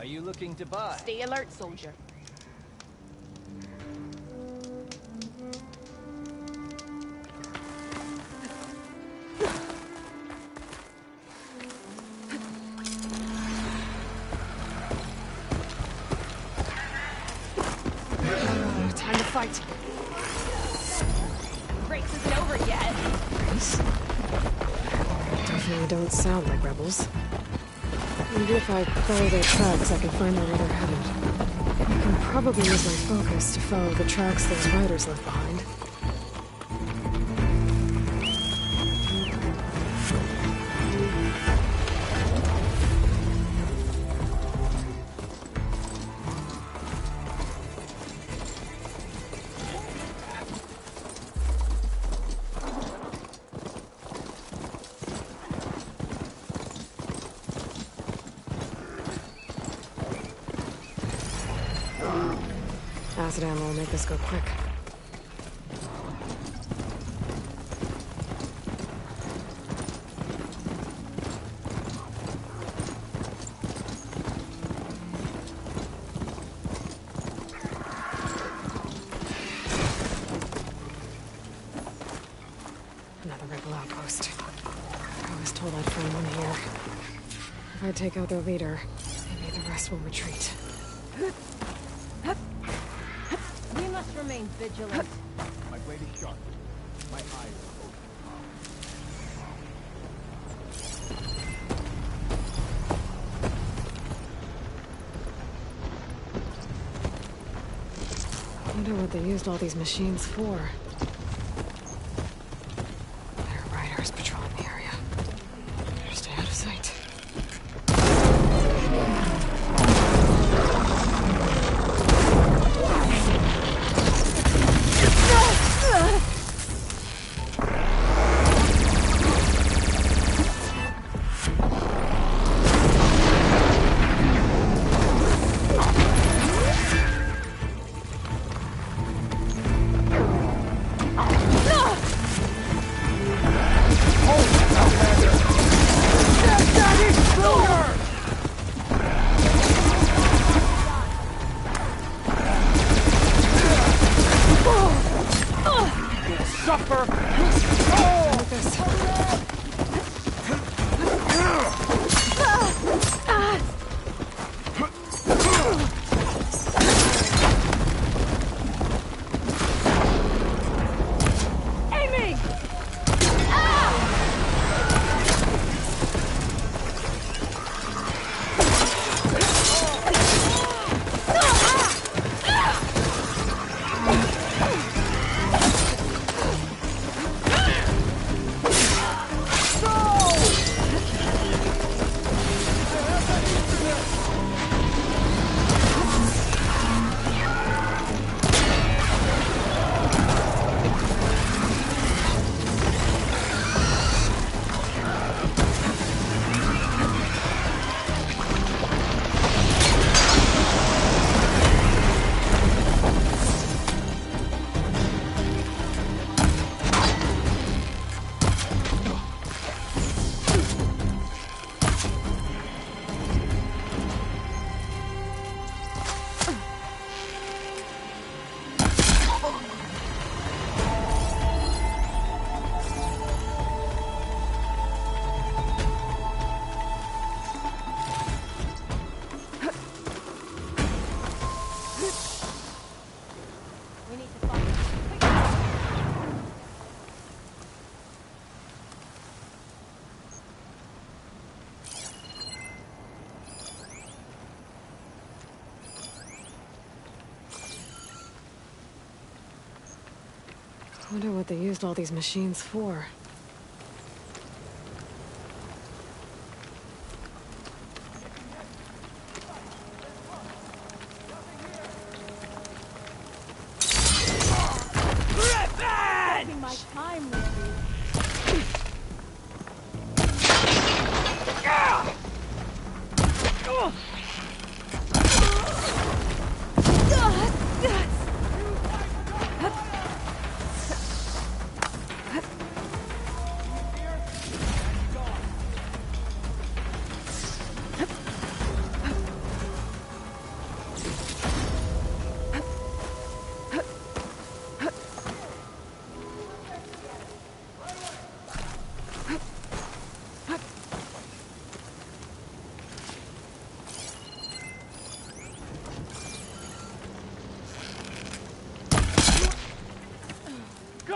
you looking to buy? Stay alert, soldier. Time to fight. Race isn't over yet. Race? Definitely don't sound like rebels. Maybe if I follow their tracks, I can find out where they're headed. I can probably use my focus to follow the tracks those riders left behind. Acid ammo will make this go quick. Another rebel outpost. I was told I'd find one here. If I take out their leader, maybe the rest will retreat. We must remain vigilant. My blade is sharp. My eyes are open. I wonder what they used all these machines for. There are riders patrolling the area. Better stay out of sight. Suffer! Aiming! We need to follow. I wonder what they used all these machines for. Taking my time with you.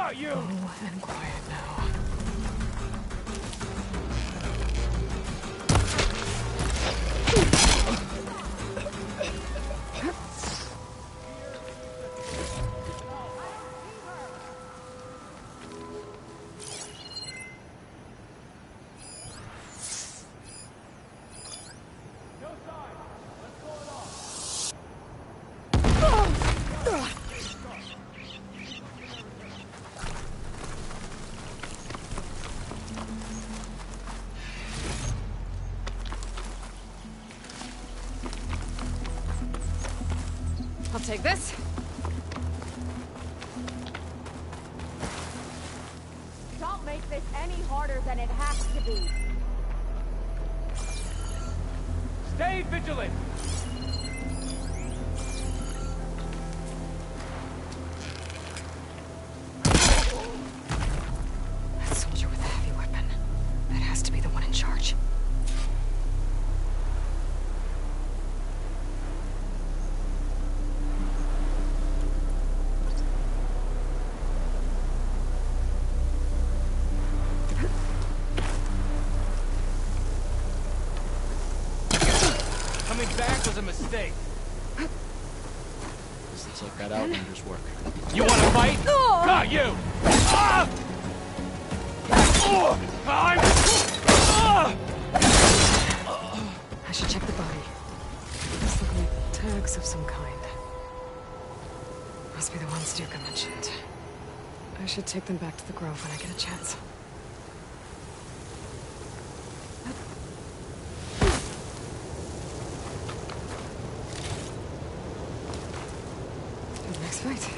Got you! Oh, and quiet now. I'll take this. Don't make this any harder than it has to be. Stay vigilant! That soldier with the heavy weapon. That has to be the one in charge. Coming back was a mistake. This looks like that Outlander's work. You wanna fight? Got you! Ah! Oh! I'm... Ah! I should check the body. These look like tags of some kind. Must be the ones Duke mentioned. I should take them back to the Grove when I get a chance. To the next fight.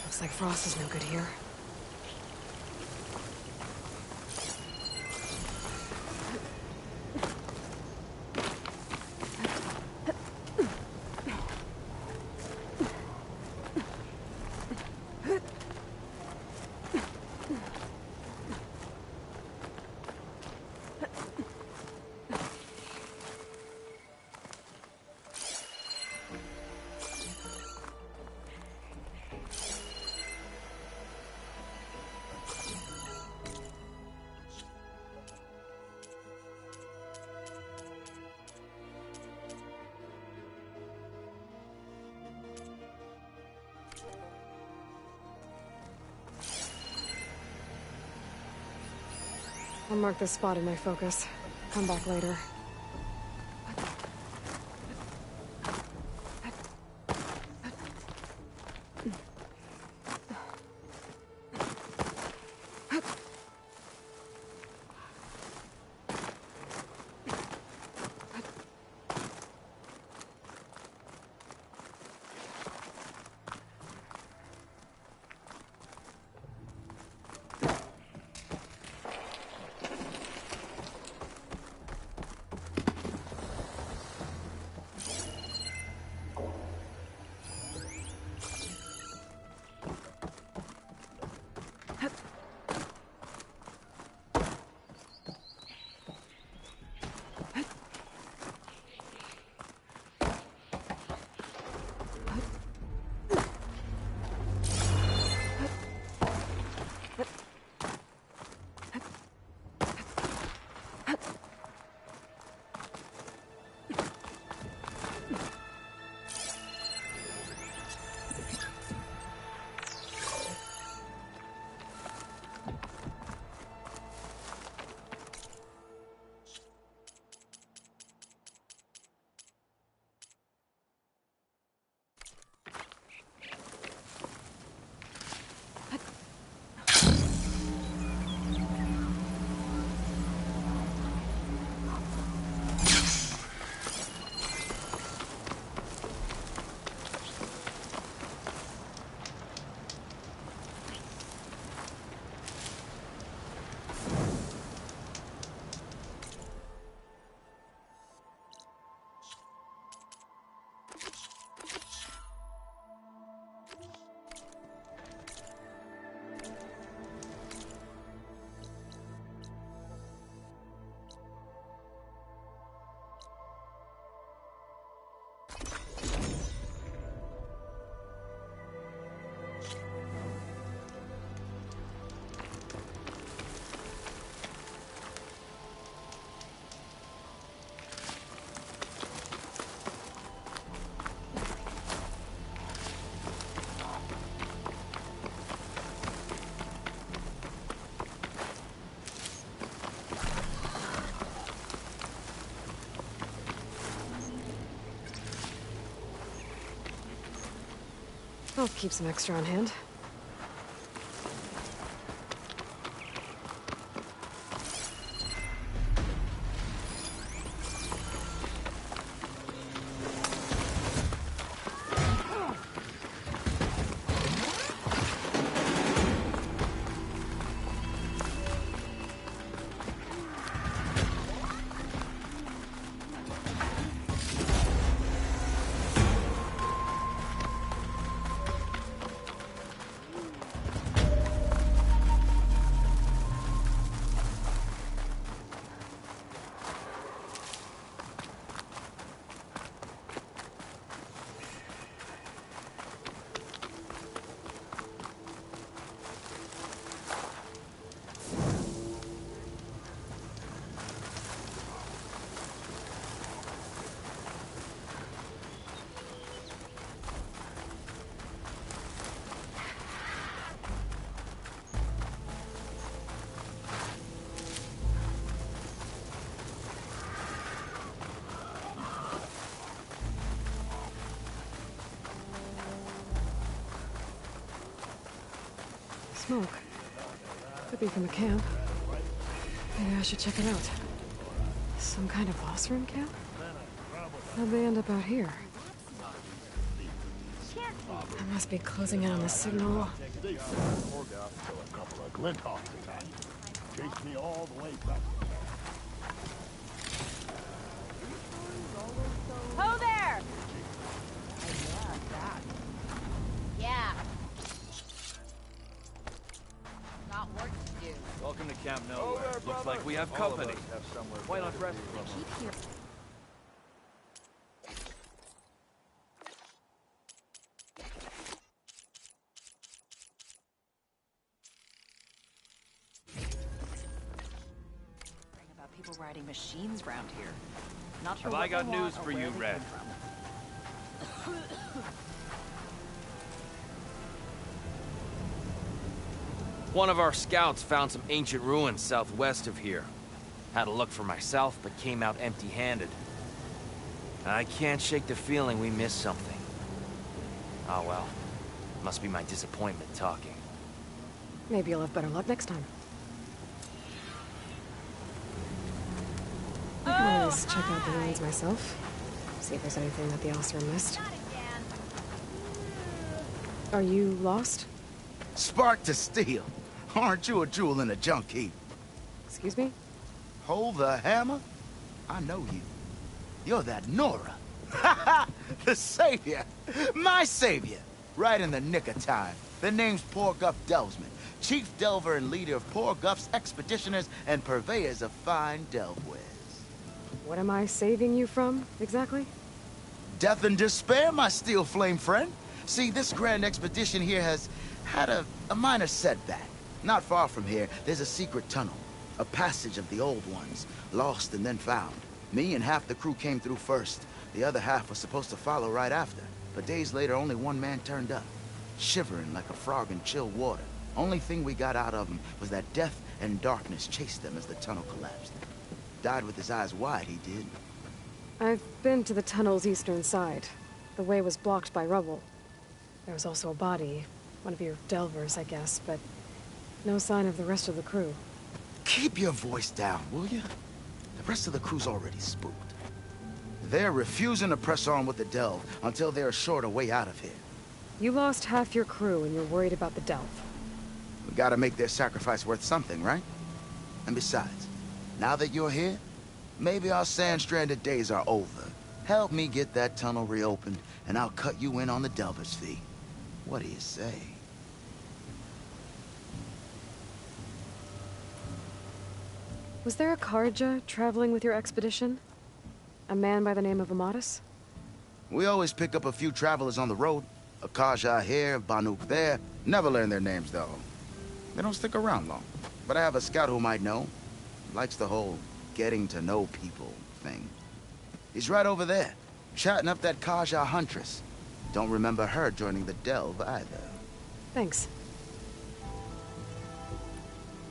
Looks like Frost is no good here. I'll mark this spot in my focus. Come back later. I'll keep some extra on hand. Smoke. Could be from a camp. Maybe I should check it out. Some kind of boss room camp? How'd they end up out here? I must be closing in on the signal. Poor guy still a couple of Glinthawks attacked. Chased me all the way back. Ho there! Yeah. Got work to do. Welcome to Camp Nowhere. Looks like we have company. Why not rest? Keep here. About people riding machines around here. Not sure Have what I got they want news or for where you, they Red? came from. One of our scouts found some ancient ruins southwest of here. Had a look for myself, but came out empty-handed. I can't shake the feeling we missed something. Oh well. Must be my disappointment talking. Maybe you'll have better luck next time. I can always check out the ruins myself. See if there's anything that the Ossra missed. Not again. Are you lost? Spark to steel. Aren't you a jewel in a junk heap? Excuse me? Hold the hammer? I know you. You're that Nora. Ha ha! The savior! My savior! Right in the nick of time. The name's Poor Guff Delvesman, chief delver and leader of Poor Guff's expeditioners and purveyors of fine delve wares. What am I saving you from, exactly? Death and despair, my steel flame friend. See, this grand expedition here has had a minor setback. Not far from here, there's a secret tunnel. A passage of the old ones, lost and then found. Me and half the crew came through first. The other half was supposed to follow right after. But days later, only one man turned up. Shivering like a frog in chill water. Only thing we got out of him was that death and darkness chased them as the tunnel collapsed. Died with his eyes wide, he did. I've been to the tunnel's eastern side. The way was blocked by rubble. There was also a body. One of your delvers, I guess, but no sign of the rest of the crew. Keep your voice down, will you? The rest of the crew's already spooked. They're refusing to press on with the delve until they're assured a way out of here. You lost half your crew and you're worried about the delve. We gotta make their sacrifice worth something, right? And besides, now that you're here, maybe our sand-stranded days are over. Help me get that tunnel reopened, and I'll cut you in on the delver's fee. What do you say? Was there a Karja traveling with your expedition? A man by the name of Amatis? We always pick up a few travelers on the road. A Kaja here, Banuk there. Never learn their names, though. They don't stick around long. But I have a scout who might know. Likes the whole getting to know people thing. He's right over there, chatting up that Kaja huntress. Don't remember her joining the delve either. Thanks.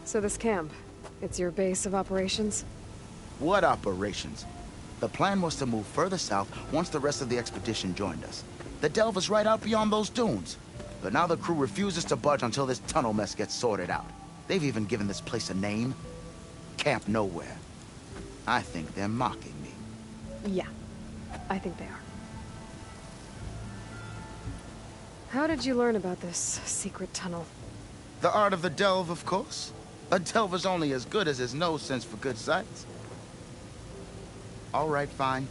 So this camp, it's your base of operations? What operations? The plan was to move further south once the rest of the expedition joined us. The delve is right out beyond those dunes. But now the crew refuses to budge until this tunnel mess gets sorted out. They've even given this place a name. Camp Nowhere. I think they're mocking me. Yeah, I think they are. How did you learn about this secret tunnel? The art of the delve, of course. A delver's only as good as his nose sense for good sights. All right, fine.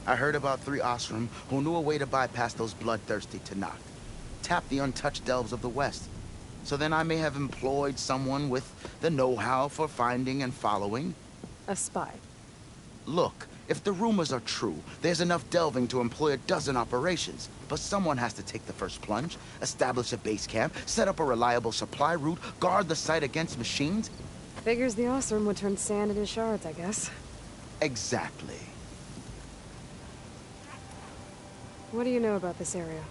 I heard about 3 Osram who knew a way to bypass those bloodthirsty Tanakh. Tap the untouched delves of the West. So then I may have employed someone with the know-how for finding and following. A spy. Look, if the rumors are true, there's enough delving to employ a dozen operations. But someone has to take the first plunge, establish a base camp, set up a reliable supply route, guard the site against machines. Figures the Osram would turn sand into shards, I guess. Exactly. What do you know about this area?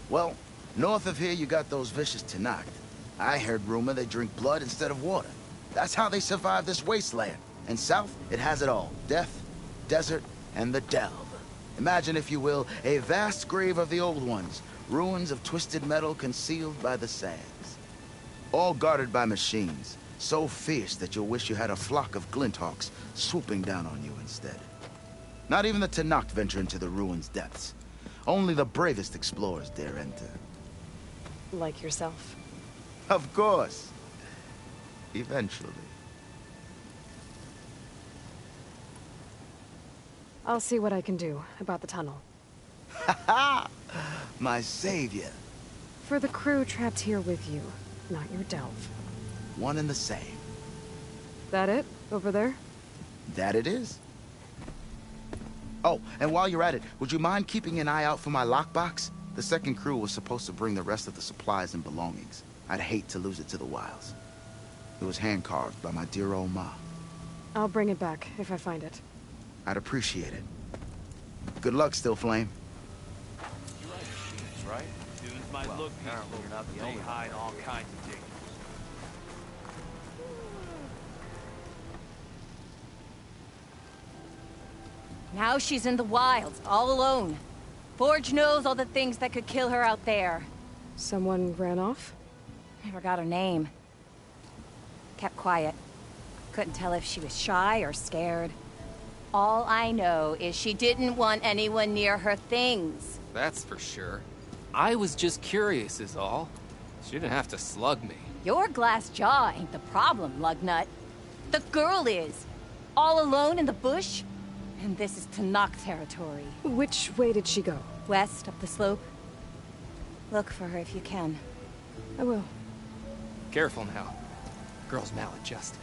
Well, north of here you got those vicious Tanakh. I heard rumor they drink blood instead of water. That's how they survive this wasteland. And south, it has it all. Death, desert, and the delve. Imagine, if you will, a vast grave of the old ones. Ruins of twisted metal concealed by the sands. All guarded by machines. So fierce that you'll wish you had a flock of glinthawks swooping down on you instead. Not even the Tanakh venture into the ruins' depths. Only the bravest explorers dare enter. Like yourself. Of course. Eventually. I'll see what I can do about the tunnel. Ha! My savior. For the crew trapped here with you, not your delve. One and the same. That it? Over there? That it is. Oh, and while you're at it, would you mind keeping an eye out for my lockbox? The second crew was supposed to bring the rest of the supplies and belongings. I'd hate to lose it to the wilds. It was hand-carved by my dear old ma. I'll bring it back if I find it. I'd appreciate it. Good luck, Still Flame. You like machines, right? Dunes might look peaceful, you're not the only hide all kinds of dangers. Now she's in the wilds, all alone. Forge knows all the things that could kill her out there. Someone ran off? Never got her name. Kept quiet. Couldn't tell if she was shy or scared. All I know is she didn't want anyone near her things. That's for sure. I was just curious is all. She didn't have to slug me. Your glass jaw ain't the problem, lugnut. The girl is. All alone in the bush. And this is Tanakh territory. Which way did she go? West, up the slope. Look for her if you can. I will. Careful now. Girl's maladjusted.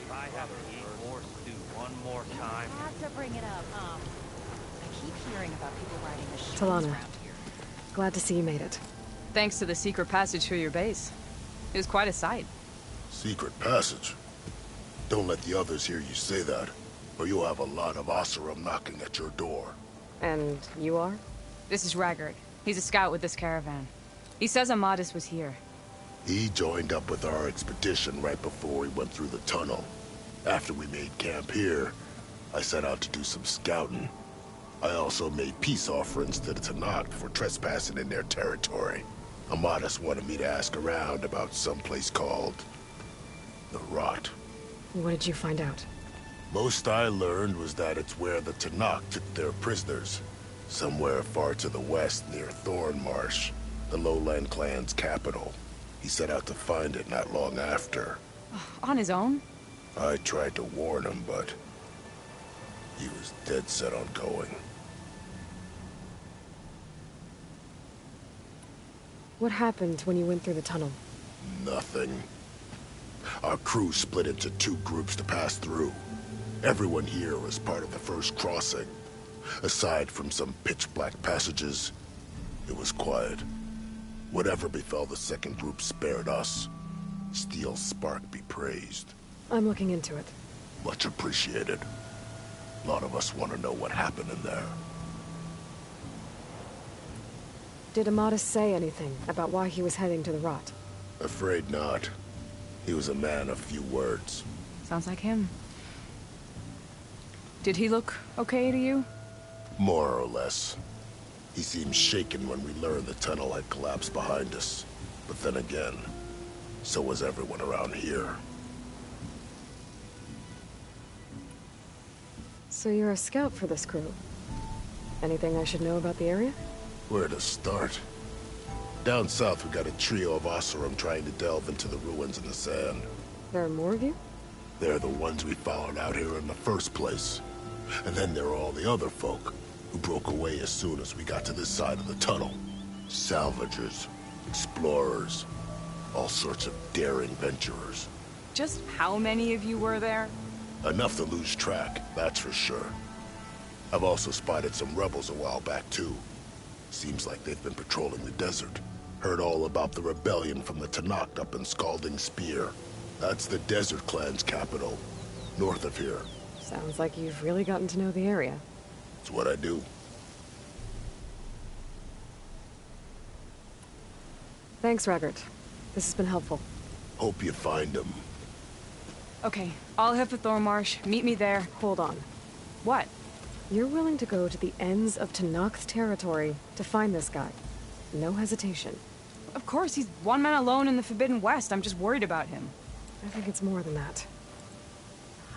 If I have to eat more stew one more time. I have to bring it up. I keep hearing about people riding machines Talana. around here. Glad to see you made it. Thanks to the secret passage through your base. It was quite a sight. Secret passage? Don't let the others hear you say that, or you'll have a lot of Oseram knocking at your door. And you are? This is Raggard. He's a scout with this caravan. He says Amadis was here. He joined up with our expedition right before we went through the tunnel. After we made camp here, I set out to do some scouting. I also made peace offerings to the Tanakh for trespassing in their territory. Amadis wanted me to ask around about some place called the Rot. What did you find out? Most I learned was that it's where the Tanakh took their prisoners. Somewhere far to the west near Thornmarsh, the Lowland clan's capital. He set out to find it not long after. On his own? I tried to warn him, but he was dead set on going. What happened when you went through the tunnel? Nothing. Our crew split into 2 groups to pass through. Everyone here was part of the first crossing. Aside from some pitch-black passages, it was quiet. Whatever befell the second group spared us. Steel Spark be praised. I'm looking into it. Much appreciated. A lot of us want to know what happened in there. Did Amadis say anything about why he was heading to the Rot? Afraid not. He was a man of few words. Sounds like him. Did he look okay to you? More or less. He seemed shaken when we learned the tunnel had collapsed behind us. But then again, so was everyone around here. So you're a scout for this crew. Anything I should know about the area? Where to start? Down south, we got a trio of Oseram trying to delve into the ruins in the sand. There are more of you? They're the ones we followed out here in the first place. And then there are all the other folk, who broke away as soon as we got to this side of the tunnel. Salvagers, explorers, all sorts of daring venturers. Just how many of you were there? Enough to lose track, that's for sure. I've also spotted some rebels a while back, too. Seems like they've been patrolling the desert. Heard all about the rebellion from the Tanakh up in Scalding Spear. That's the Desert Clan's capital, north of here. Sounds like you've really gotten to know the area. It's what I do. Thanks, Raggart. This has been helpful. Hope you find them. Okay, I'll head for Thormarsh. Meet me there. Hold on. What? You're willing to go to the ends of Tanakh's territory to find this guy. No hesitation. Of course, he's one man alone in the Forbidden West. I'm just worried about him. I think it's more than that.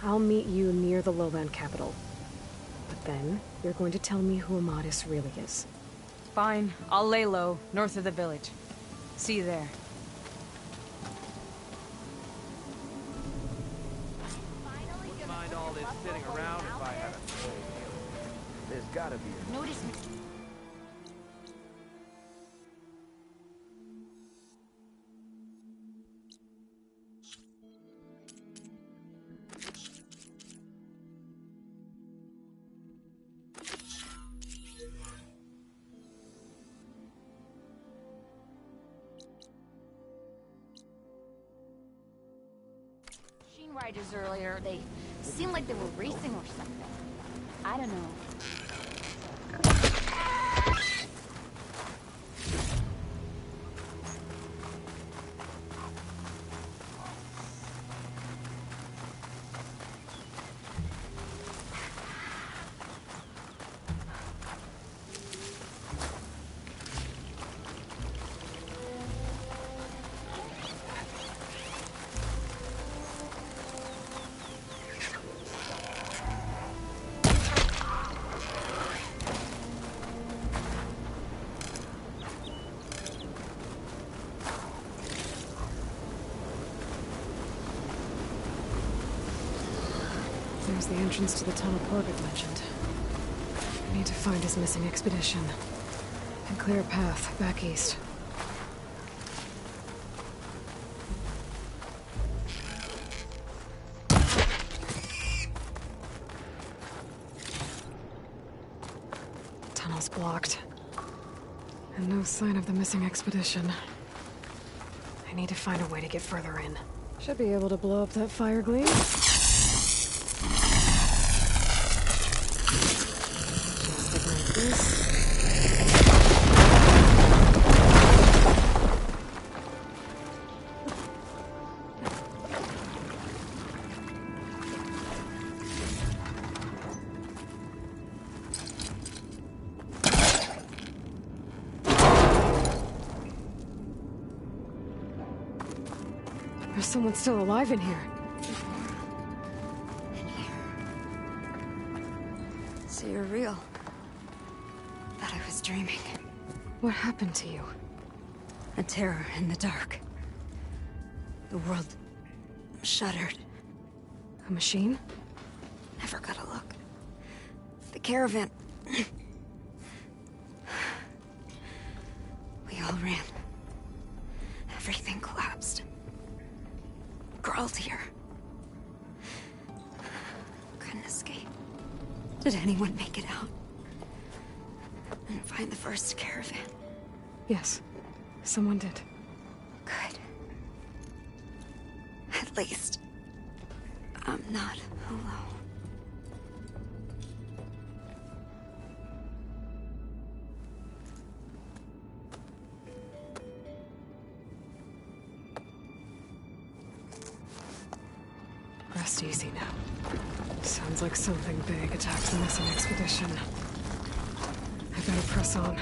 I'll meet you near the lowland capital. But then, you're going to tell me who Amadis really is. Fine, I'll lay low, north of the village. See you there. Wouldn't mind all this sitting around if I had a full meal. There's gotta be a... Notice me. Machine riders earlier, they seemed like they were racing or something. I don't know. There's the entrance to the tunnel Corbett mentioned. I need to find his missing expedition. And clear a path back east. Tunnel's blocked. And no sign of the missing expedition. I need to find a way to get further in. Should be able to blow up that fire gleam. There's someone still alive in here. So you're real. Thought I was dreaming. What happened to you? A terror in the dark. The world shuddered. A machine? Never got a look. The caravan. We all ran. Everything collapsed. Crawled here. Couldn't escape. Did anyone make it out? And find the first caravan? Yes. Someone did. Good. At least, I'm not alone. Rest easy now. Sounds like something big attacked the missing expedition. Better press on.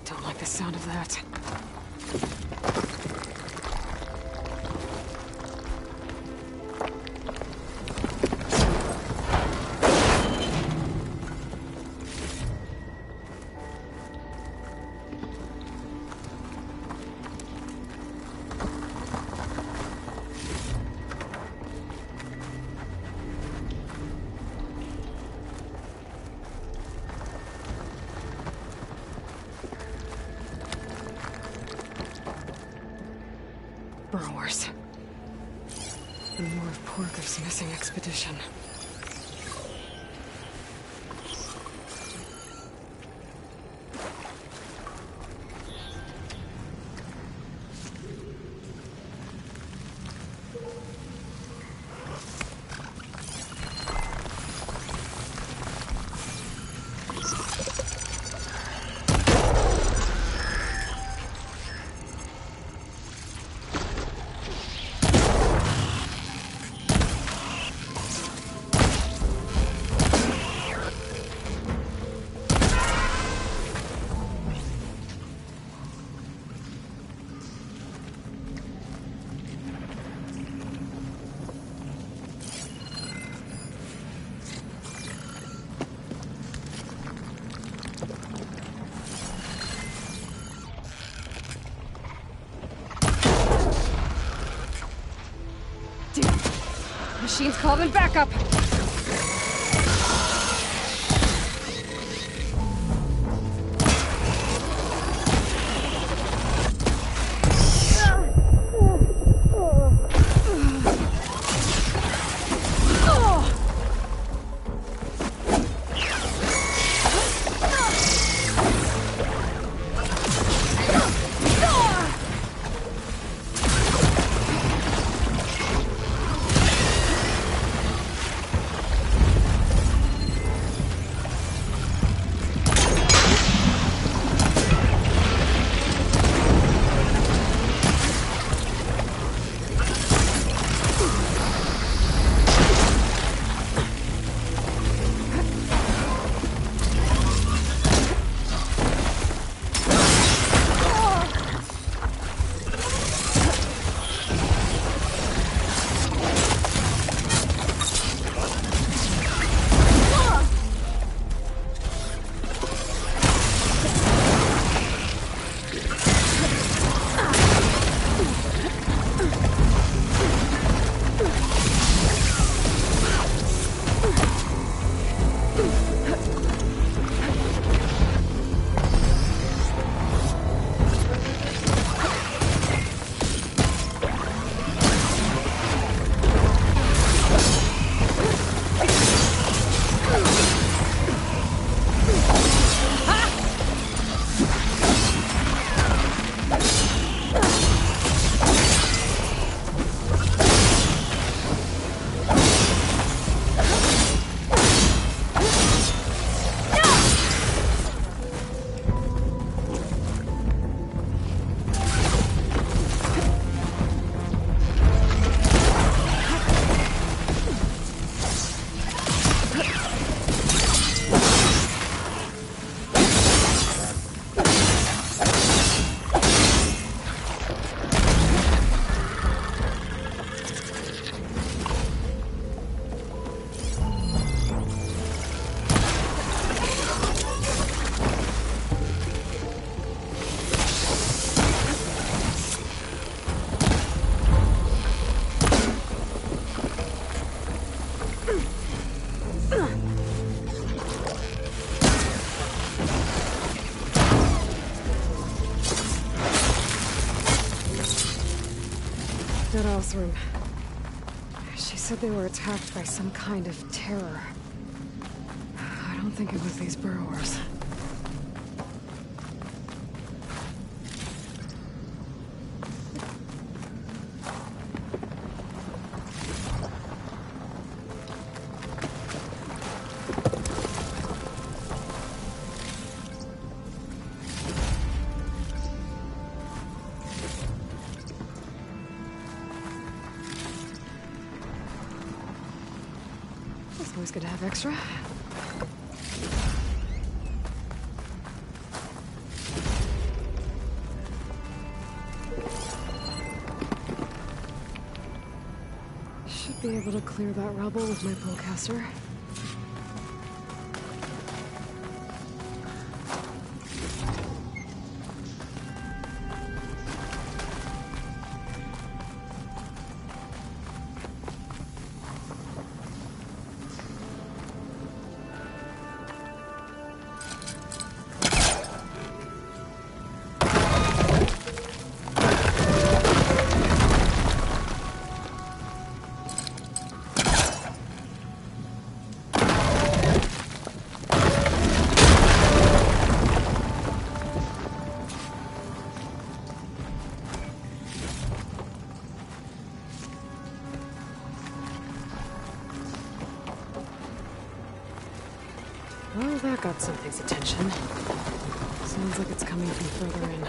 Don't like the sound of that. Burrowers. And more of Porker's missing expedition. Machine's calling backup! That room. She said they were attacked by some kind of terror. I don't think it was these burrowers. Always good to have extra. Should be able to clear that rubble with my pullcaster. Well, that got something's attention. Sounds like it's coming from further in.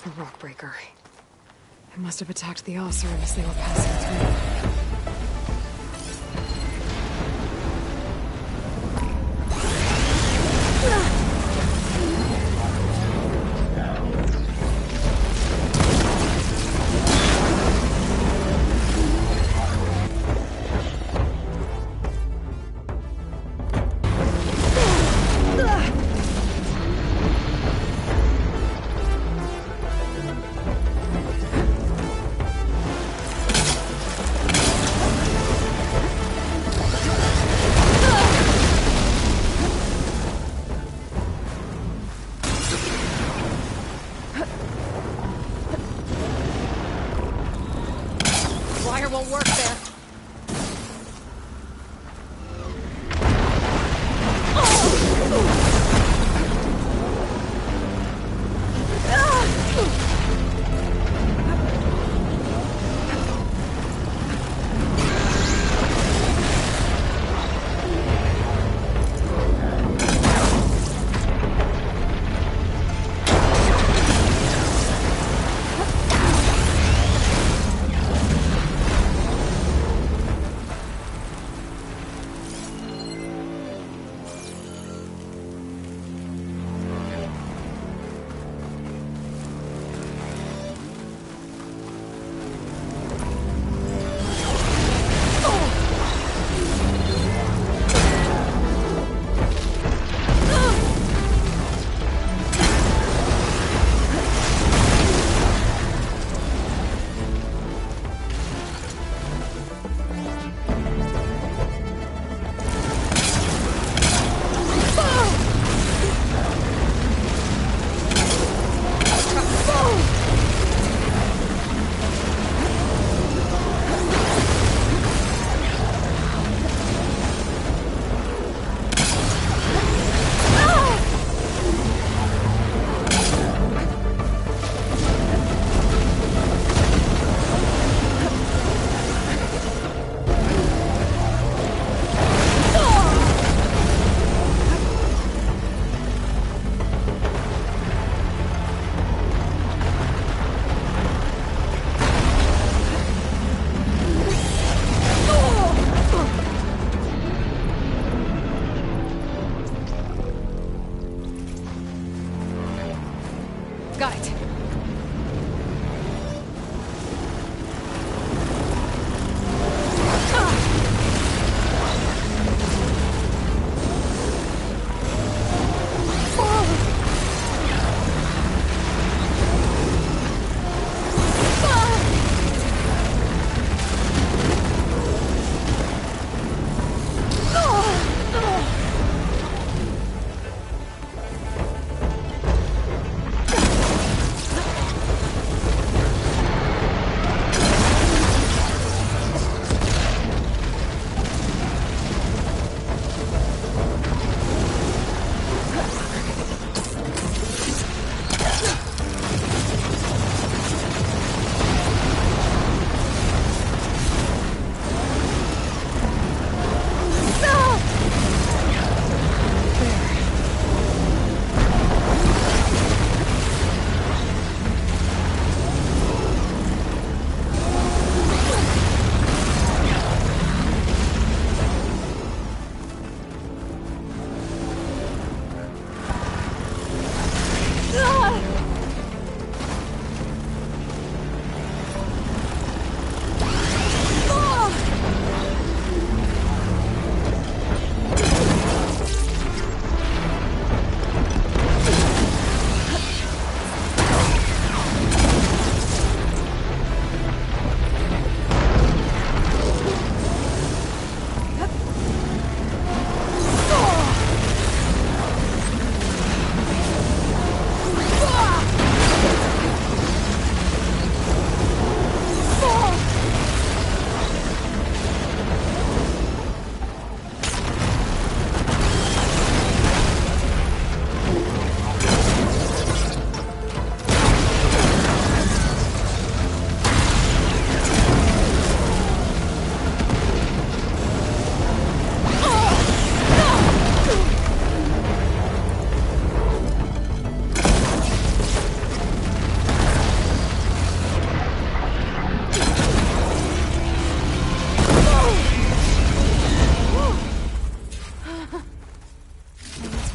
The rock breaker. It must have attacked the Oseram as they were passing through.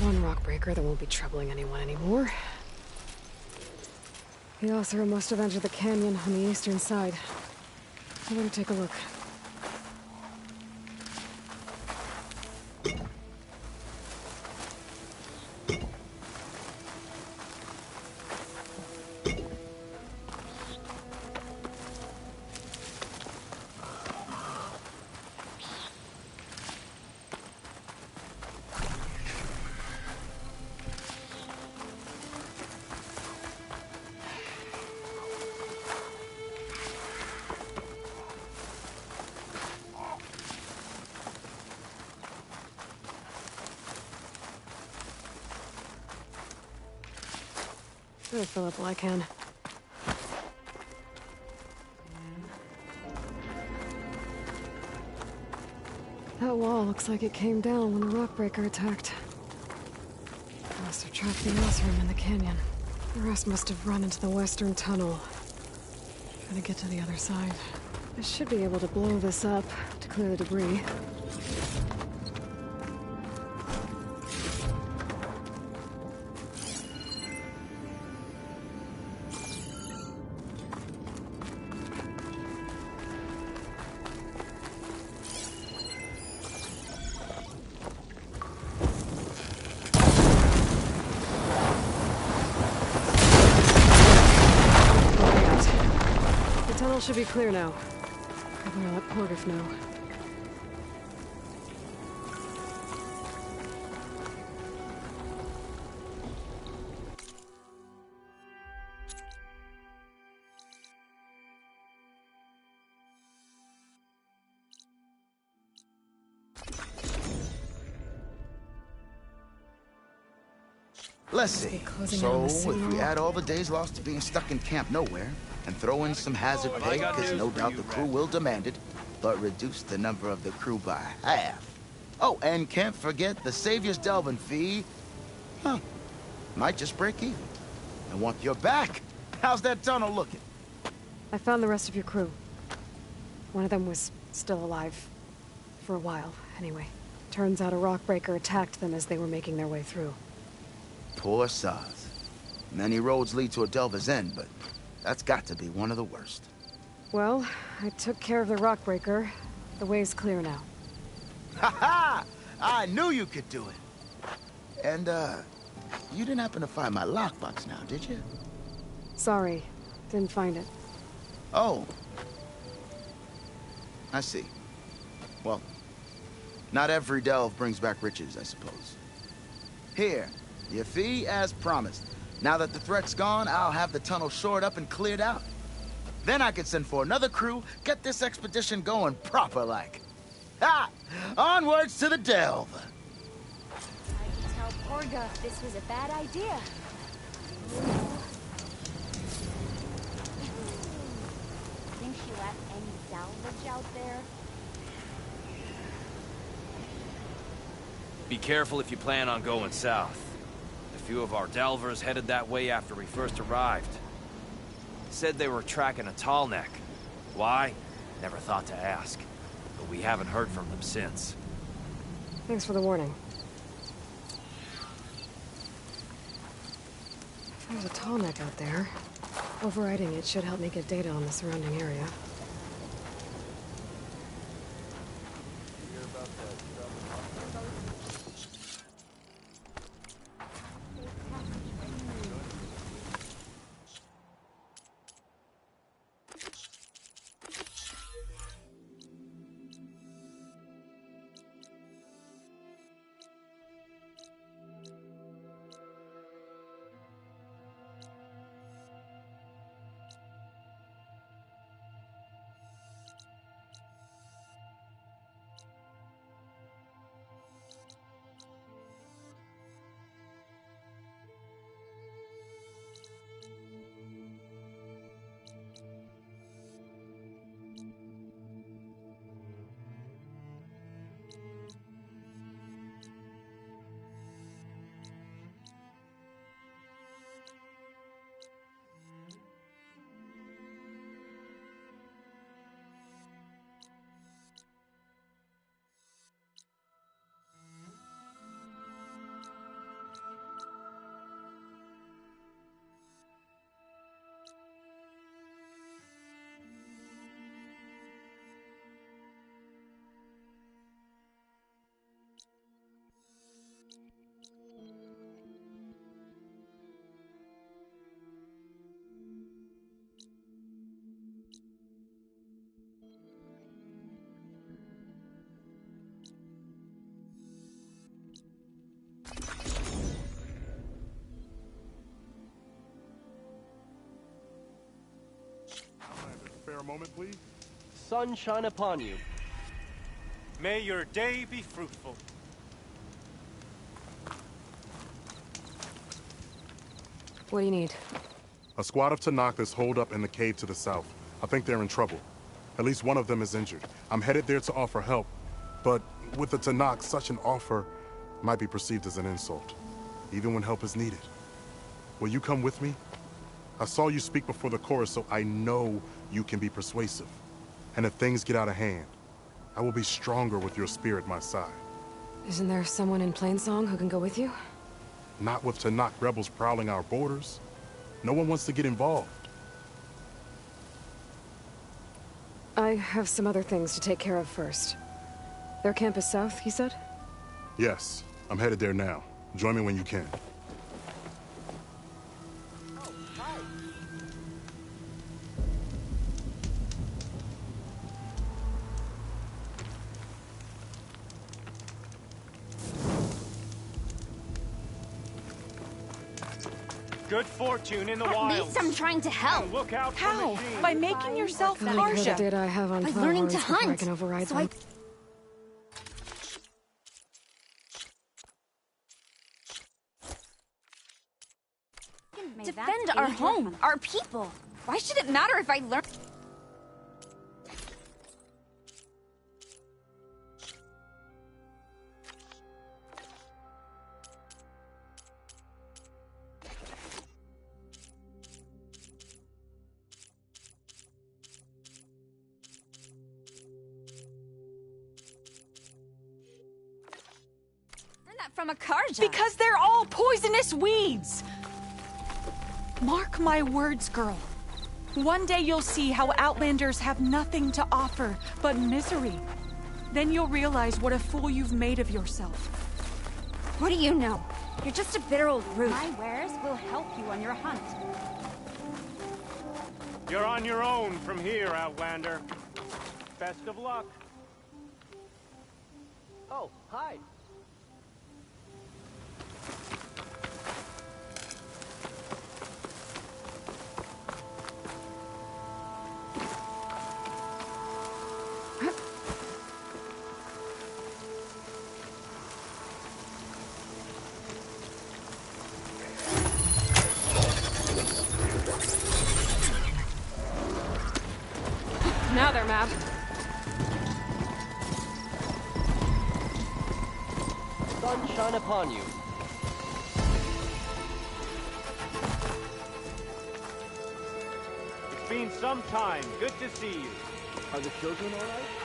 one rock breaker that won't be troubling anyone anymore. The Oseram must have entered the canyon on the eastern side. I better take a look. Better fill up while I can. That wall looks like it came down when the rockbreaker attacked. Must have trapped the Oseram in the canyon. The rest must have run into the western tunnel. Trying to get to the other side. I should be able to blow this up to clear the debris. Should be clear now. I'm gonna let Portiff know. Let's see. So, if we add all the days lost to being stuck in camp nowhere, and throw in some hazard pay, because no doubt the crew will demand it, but reduce the number of the crew by half. Oh, and can't forget the Savior's Delvin fee. Huh. Might just break even. I want your back. How's that tunnel looking? I found the rest of your crew. One of them was still alive. For a while, anyway. Turns out a rockbreaker attacked them as they were making their way through. Poor sods. Many roads lead to a Delver's End, but that's got to be one of the worst. Well, I took care of the rockbreaker. The way's clear now. Ha-ha! I knew you could do it. And, you didn't happen to find my lockbox now, did you? Sorry. Didn't find it. Oh. I see. Well, not every delve brings back riches, I suppose. Here, your fee as promised. Now that the threat's gone, I'll have the tunnel shored up and cleared out. Then I can send for another crew, get this expedition going proper-like. Ha! Onwards to the delve! I could tell Porga this was a bad idea. Think she left any salvage out there? Be careful if you plan on going south. A few of our delvers headed that way after we first arrived. Said they were tracking a tall neck. Why? Never thought to ask. But we haven't heard from them since. Thanks for the warning. If there's a tall neck out there, overriding it should help me get data on the surrounding area. a moment, please? Sun shine upon you. May your day be fruitful. What do you need? A squad of Tanakh is holed up in the cave to the south. I think they're in trouble. At least one of them is injured. I'm headed there to offer help, but with the Tanakh, such an offer might be perceived as an insult, even when help is needed. Will you come with me? I saw you speak before the chorus, so I know you can be persuasive. And if things get out of hand, I will be stronger with your spear at my side. Isn't there someone in Plainsong who can go with you? Not with Tanakh rebels prowling our borders. No one wants to get involved. I have some other things to take care of first. Their camp is south, you said? Yes, I'm headed there now. Join me when you can. Good fortune in the At wilds. least I'm trying to help. And look out for How? machines. By making yourself How many Harsha. data I have on By learning Plowhorns to before I hunt, can override so them. Defend our home, our people. Why should it matter if I learn? Learn that from a Karja. Because they're all poisonous weeds! Mark my words, girl. One day you'll see how Outlanders have nothing to offer but misery. Then you'll realize what a fool you've made of yourself. What do you know? You're just a bitter old root. My wares will help you on your hunt. You're on your own from here, Outlander. Best of luck. Oh, hi. Now they're mad. Sun shine upon you. It's been some time. Good to see you. Are the children all right?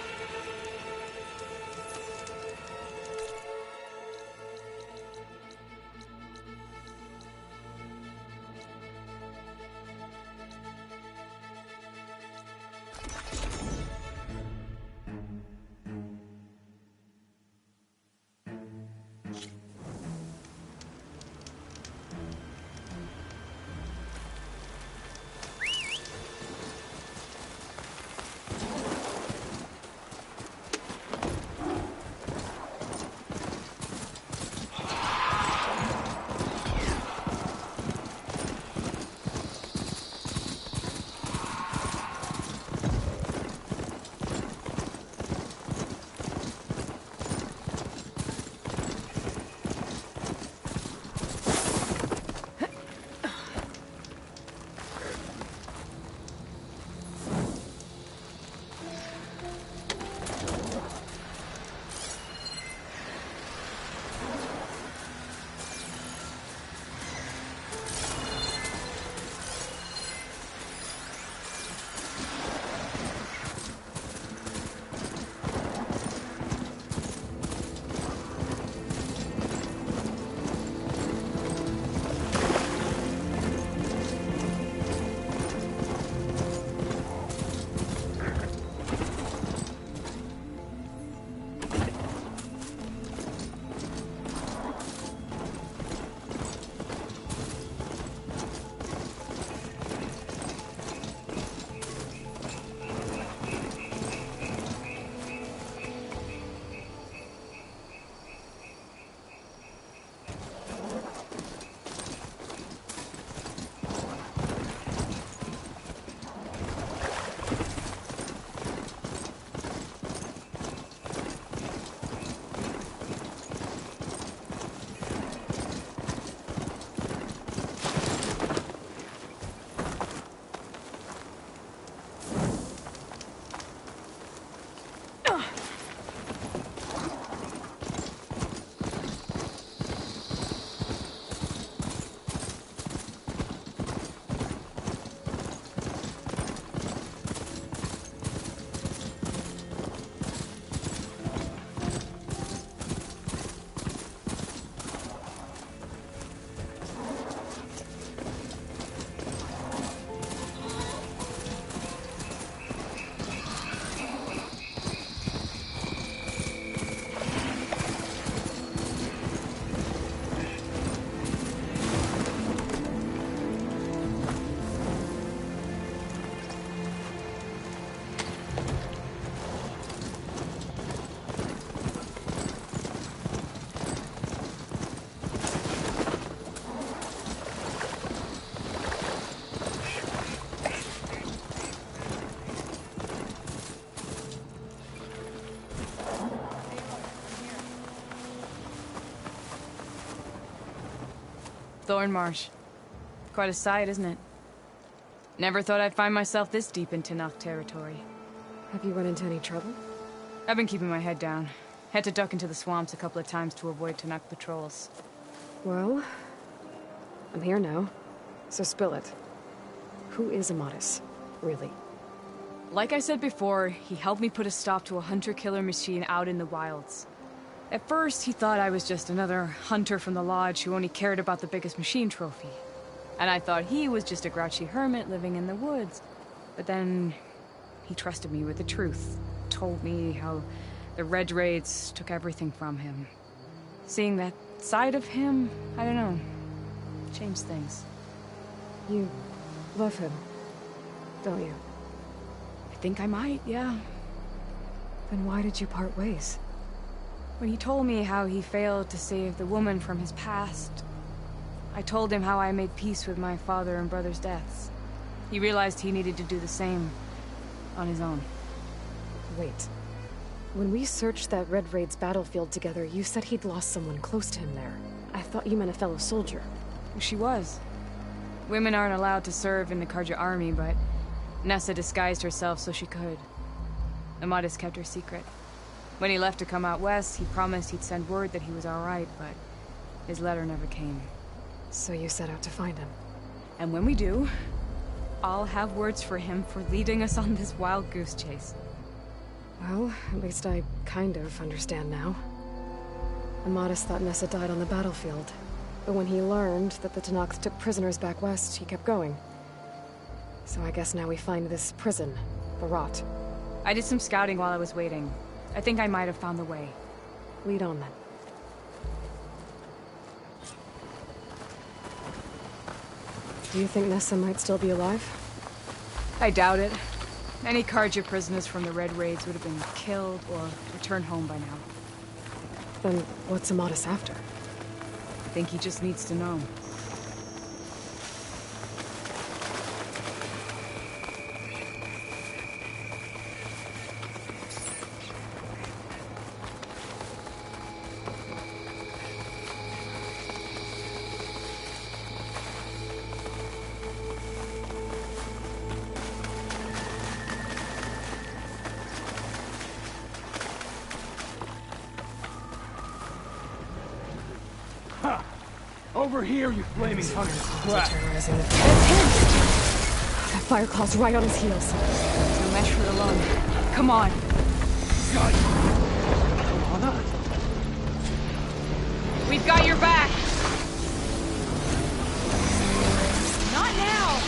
Thornmarsh. Quite a sight, isn't it? Never thought I'd find myself this deep in Tanakh territory. Have you run into any trouble? I've been keeping my head down. Had to duck into the swamps a couple of times to avoid Tanakh patrols. Well, I'm here now, so spill it. Who is Amatis, really? Like I said before, he helped me put a stop to a hunter-killer machine out in the wilds. At first, he thought I was just another hunter from the lodge who only cared about the biggest machine trophy. And I thought he was just a grouchy hermit living in the woods. But then, he trusted me with the truth. Told me how the Red Raids took everything from him. Seeing that side of him, I don't know, changed things. You love him, don't you? I think I might, yeah. Then why did you part ways? When he told me how he failed to save the woman from his past, I told him how I made peace with my father and brother's deaths. He realized he needed to do the same on his own. Wait. When we searched that Red Raid's battlefield together, you said he'd lost someone close to him there. I thought you meant a fellow soldier. She was. Women aren't allowed to serve in the Karja army, but Nessa disguised herself so she could. Amatis kept her secret. When he left to come out west, he promised he'd send word that he was alright, but his letter never came. So you set out to find him. And when we do, I'll have words for him for leading us on this wild goose chase. Well, at least I kind of understand now. Amatis thought Nessa died on the battlefield, but when he learned that the Tanakh took prisoners back west, he kept going. So I guess now we find this prison, the Rot. I did some scouting while I was waiting. I think I might have found the way. Lead on then. Do you think Nessa might still be alive? I doubt it. Any Karja prisoners from the Red Raids would have been killed or returned home by now. Then what's Amatis after? I think he just needs to know. Over here, you flaming hunter crap. That's him! That Fireclaw's right on his heels. No match for it alone. Come on. We've got your back. Not now.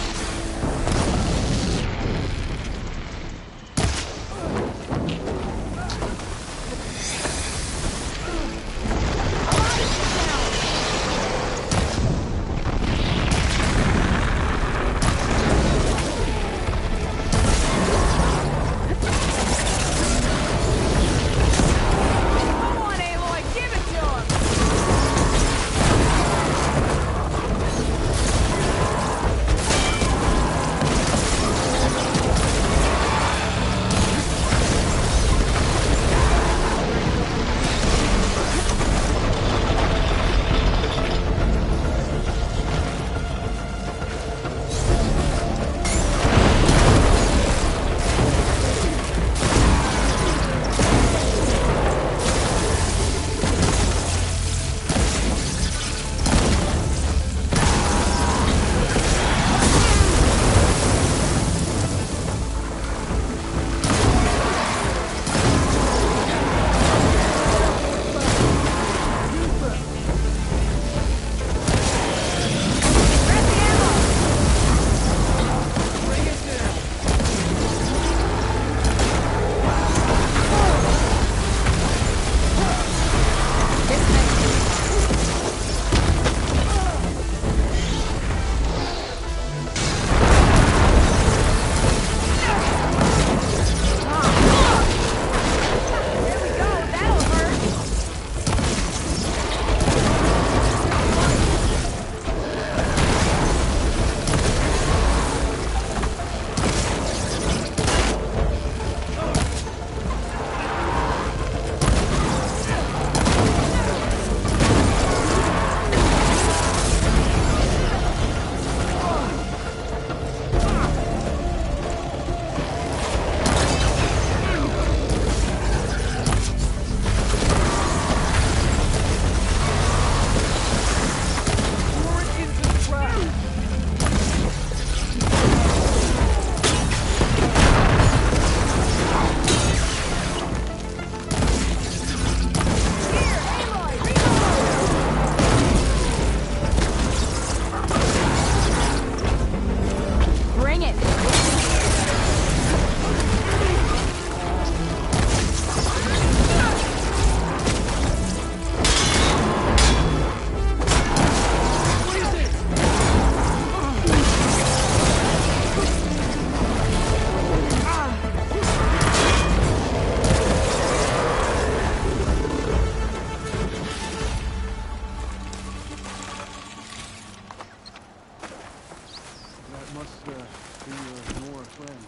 must be your more friend.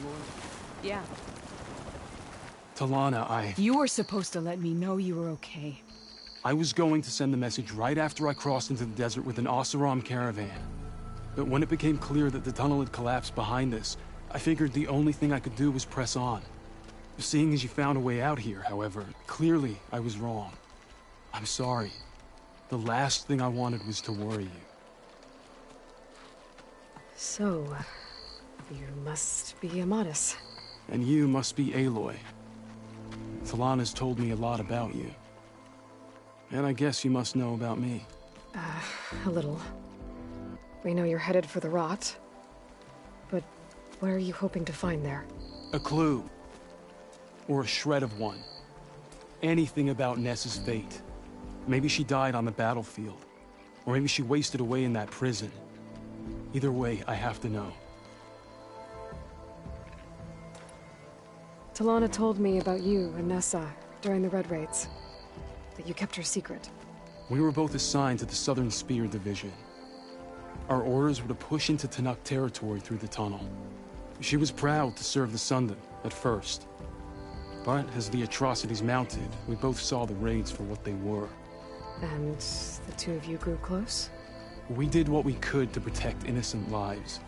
Aloy? Yeah. Talana, You were supposed to let me know you were okay. I was going to send the message right after I crossed into the desert with an Oseram caravan. But when it became clear that the tunnel had collapsed behind us, I figured the only thing I could do was press on. Seeing as you found a way out here, however, clearly I was wrong. I'm sorry. The last thing I wanted was to worry you. So, you must be Amadis. And you must be Aloy. Talana's told me a lot about you. And I guess you must know about me. A little. We know you're headed for the rot. But what are you hoping to find there? A clue. Or a shred of one. Anything about Nessa's fate. Maybe she died on the battlefield. Or maybe she wasted away in that prison. Either way, I have to know. Talana told me about you and Nessa during the Red Raids. That you kept her secret. We were both assigned to the Southern Spear Division. Our orders were to push into Tanakh territory through the tunnel. She was proud to serve the Sundom at first. But as the atrocities mounted, we both saw the raids for what they were. And the two of you grew close? We did what we could to protect innocent lives.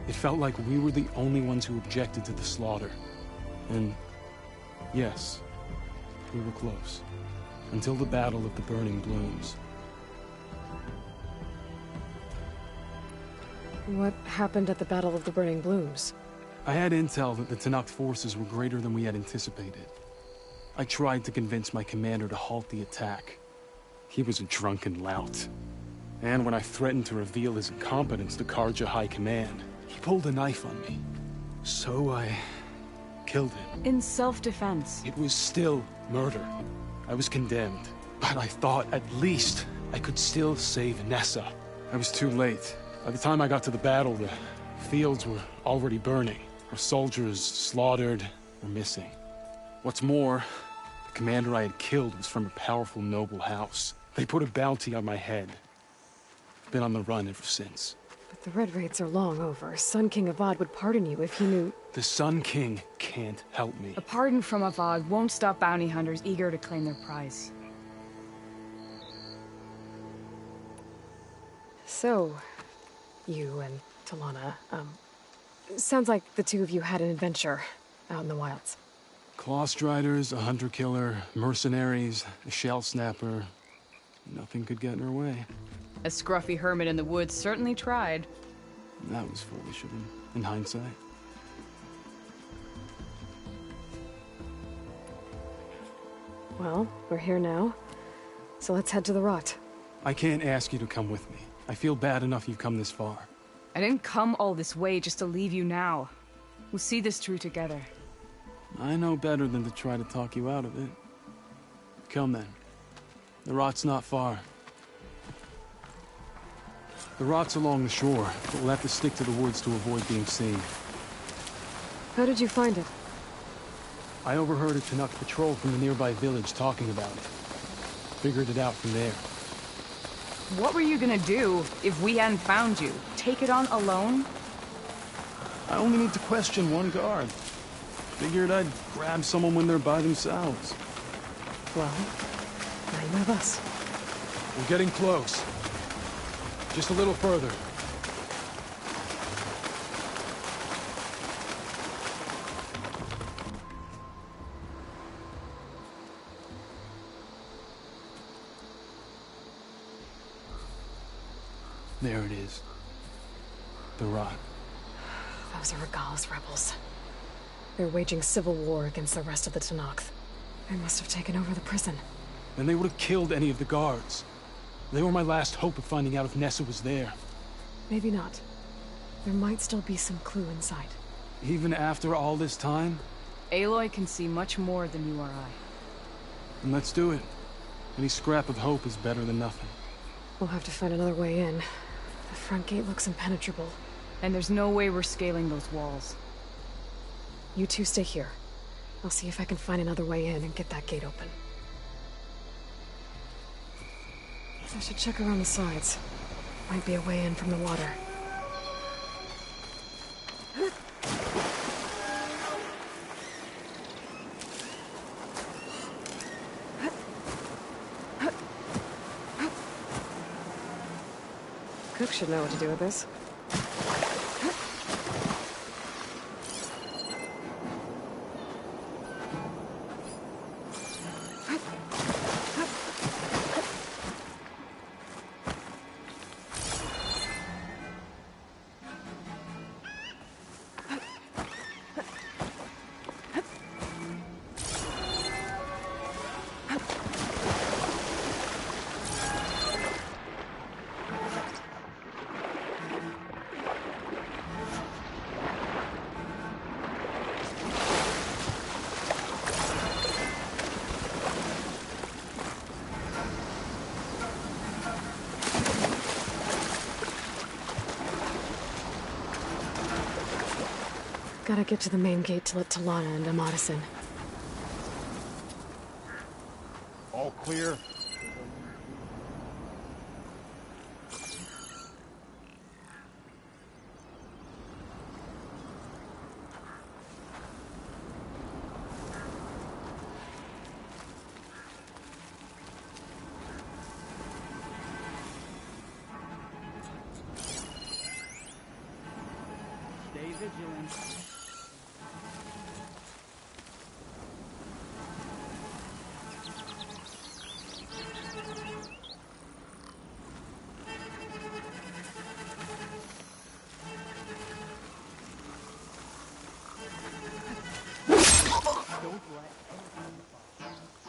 It felt like we were the only ones who objected to the slaughter. And yes, we were close. Until the Battle of the Burning Blooms. What happened at the Battle of the Burning Blooms? I had intel that the Tanakh forces were greater than we had anticipated. I tried to convince my commander to halt the attack. He was a drunken lout. And when I threatened to reveal his incompetence to Karja High Command, he pulled a knife on me. So I killed him. In self-defense. It was still murder. I was condemned, but I thought at least I could still save Nessa. I was too late. By the time I got to the battle, the fields were already burning. Our soldiers slaughtered or missing. What's more, the commander I had killed was from a powerful noble house. They put a bounty on my head. I've been on the run ever since. But the Red Raids are long over. Sun King Avad would pardon you if he knew... The Sun King can't help me. A pardon from Avad won't stop bounty hunters eager to claim their prize. So, you and Talana, sounds like the two of you had an adventure out in the wilds. Clawstriders, a hunter-killer, mercenaries, a shell snapper. Nothing could get in her way. A scruffy hermit in the woods certainly tried. That was foolish of him, in hindsight. Well, we're here now, so let's head to the rot. I can't ask you to come with me. I feel bad enough you've come this far. I didn't come all this way just to leave you now. We'll see this through together. I know better than to try to talk you out of it. Come then. The rot's not far. The rot's along the shore, but we'll have to stick to the woods to avoid being seen. How did you find it? I overheard a Tanakh patrol from the nearby village talking about it. Figured it out from there. What were you gonna do if we hadn't found you? Take it on alone? I only need to question one guard. Figured I'd grab someone when they're by themselves. Well, now you have us. We're getting close. Just a little further. There it is. The rot. Those are Regal's rebels. They're waging civil war against the rest of the Tanakh. They must have taken over the prison. Then they would have killed any of the guards. They were my last hope of finding out if Nessa was there. Maybe not. There might still be some clue inside. Even after all this time? Aloy can see much more than you or I. Then let's do it. Any scrap of hope is better than nothing. We'll have to find another way in. The front gate looks impenetrable. And there's no way we're scaling those walls. You two stay here. I'll see if I can find another way in and get that gate open. I should check around the sides. Might be a way in from the water. Cook should know what to do with this. Gotta get to the main gate to let Talana and Amatis in. All clear. Stay vigilant.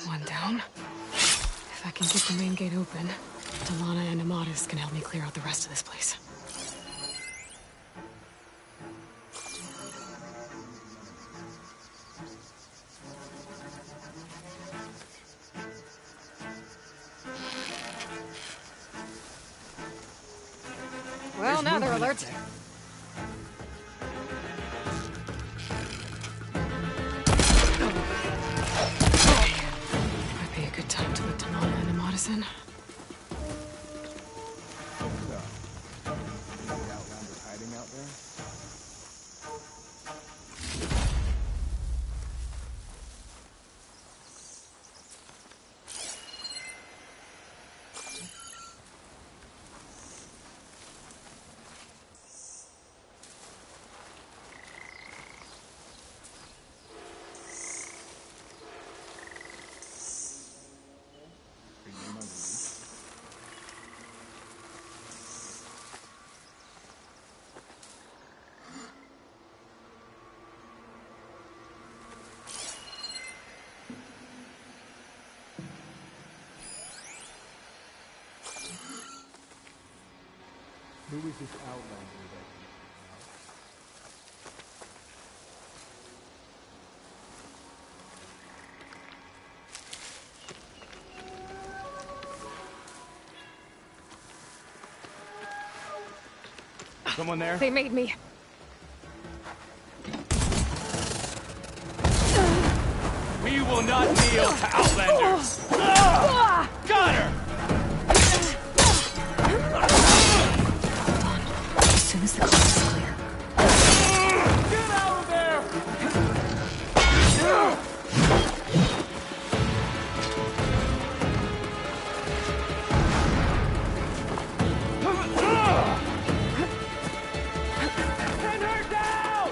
One down. If I can get the main gate open, Talana and Amatis can help me clear out the rest of this place. Well, now they're alert. Might be a good time to let Talana and Amatis in. Hiding out there? Who is this outlander that Someone there? They made me. We will not kneel to outlanders! Got her! As soon as the coast is clear. Get out of there! Pin her down!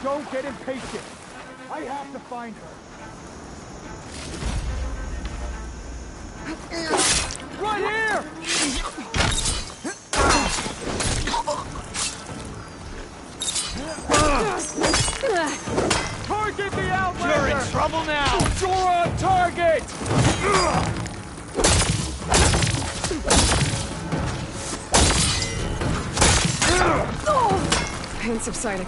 Don't get impatient. I have to find her. Right here! Target the Outlander! You're in trouble now! You're on target! Pain subsiding.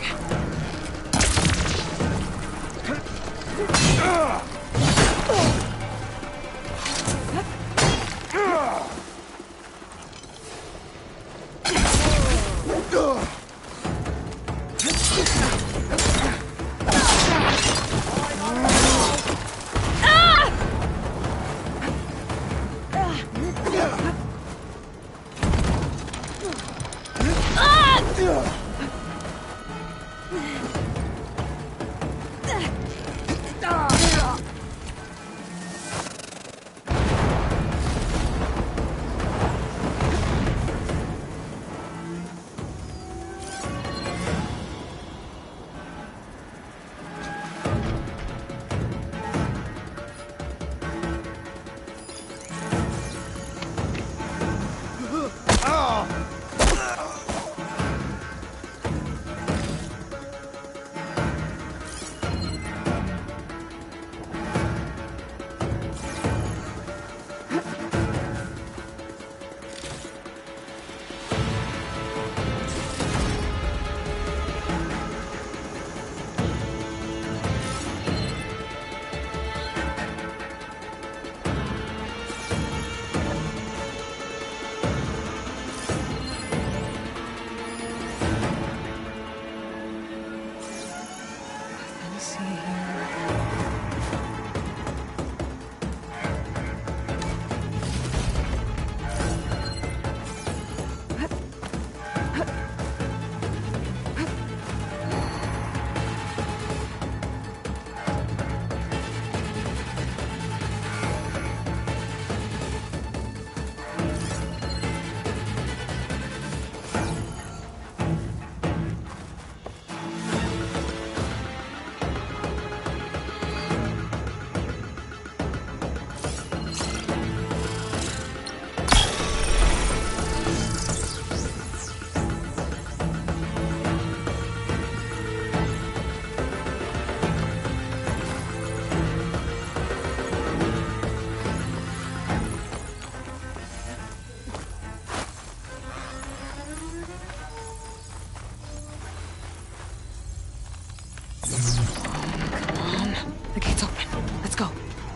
The gate's open. Let's go.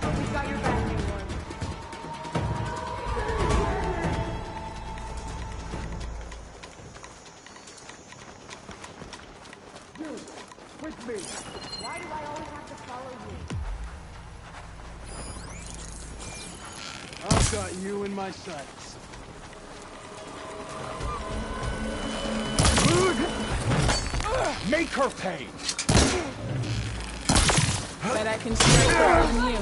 We've got your back, Hayward. You, with me. Why do I always have to follow Got you in my sights. Make her pay! Bet I can strike better than you.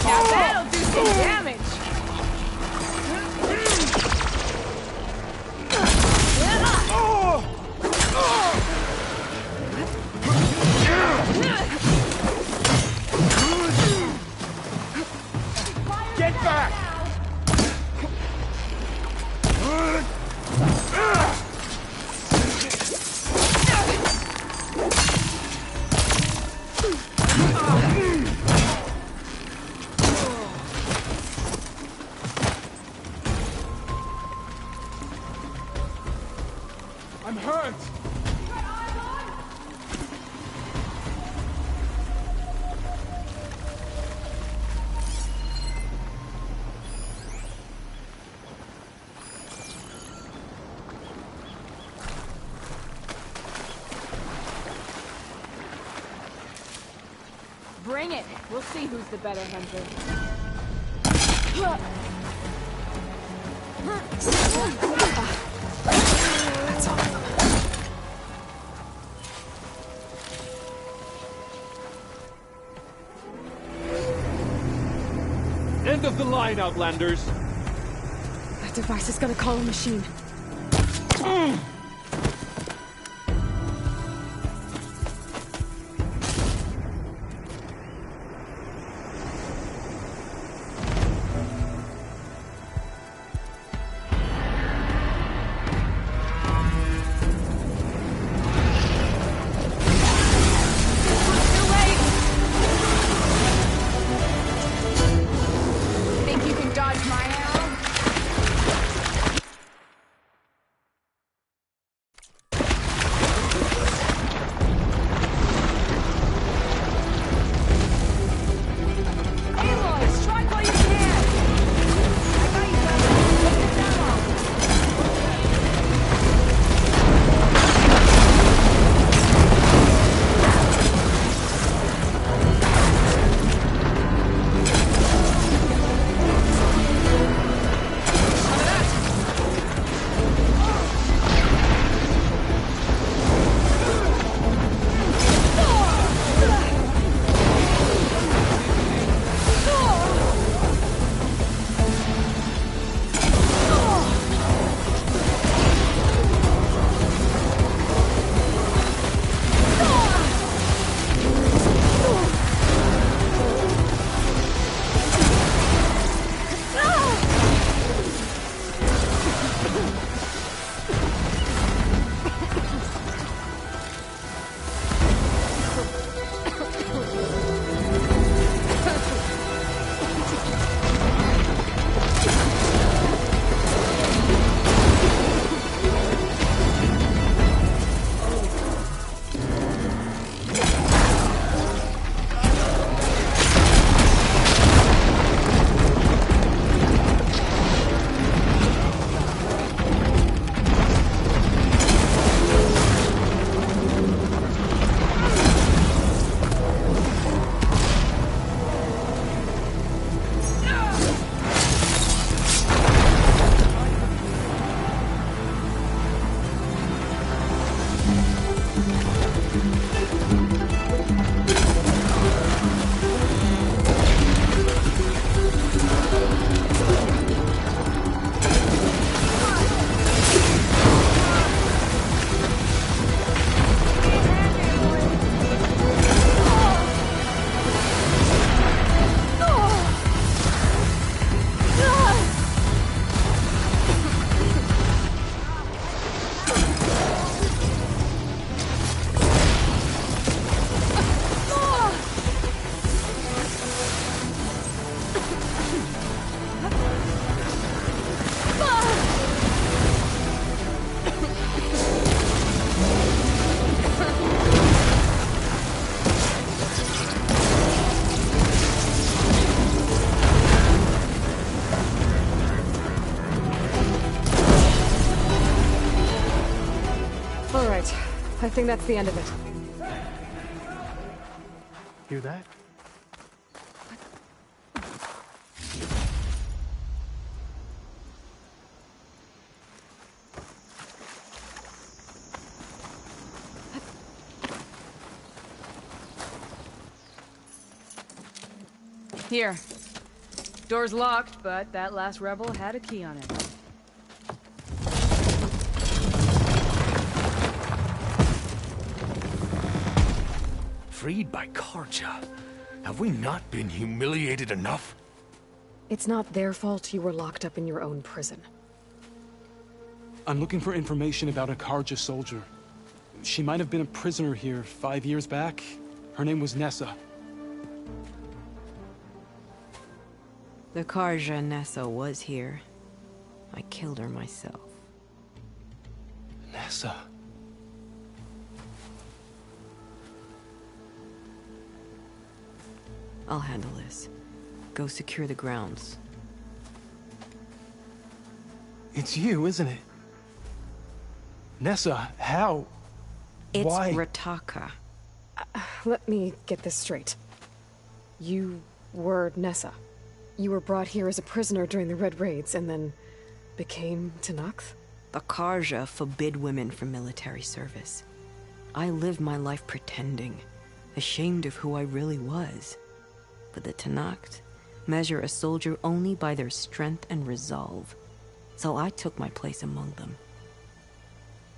Now that'll do some damage! Get back! I'm hurt! Bring it. We'll see who's the better hunter. That's all of them. End of the line, Outlanders! That device is gonna call a machine. Think you can dodge my arrow? Aloy, strike while you can! I got you covered. Look at that one. I think that's the end of it. Hear that? Here. Door's locked, but that last rebel had a key on it. Freed by Karja? Have we not been humiliated enough? It's not their fault you were locked up in your own prison. I'm looking for information about a Karja soldier. She might have been a prisoner here 5 years back. Her name was Nessa. The Karja Nessa was here. I killed her myself. Nessa. I'll handle this. Go secure the grounds. It's you, isn't it? Nessa, how? It's Why? Rataka. Let me get this straight. You were Nessa. You were brought here as a prisoner during the Red Raids and then became Tenakth? The Karja forbid women from military service. I lived my life pretending, ashamed of who I really was. But the Tenakth measure a soldier only by their strength and resolve. So I took my place among them.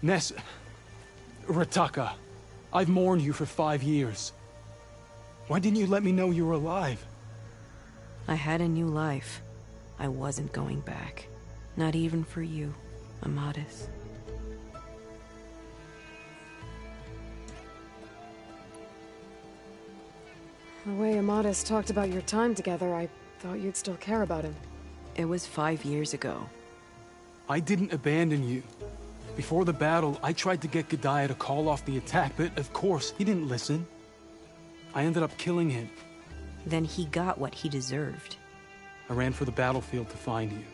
Nessa... Rataka, I've mourned you for 5 years. Why didn't you let me know you were alive? I had a new life. I wasn't going back. Not even for you, Amadis. The way Amadis talked about your time together, I thought you'd still care about him. It was 5 years ago. I didn't abandon you. Before the battle, I tried to get G'daiah to call off the attack, but of course, he didn't listen. I ended up killing him. Then he got what he deserved. I ran for the battlefield to find you.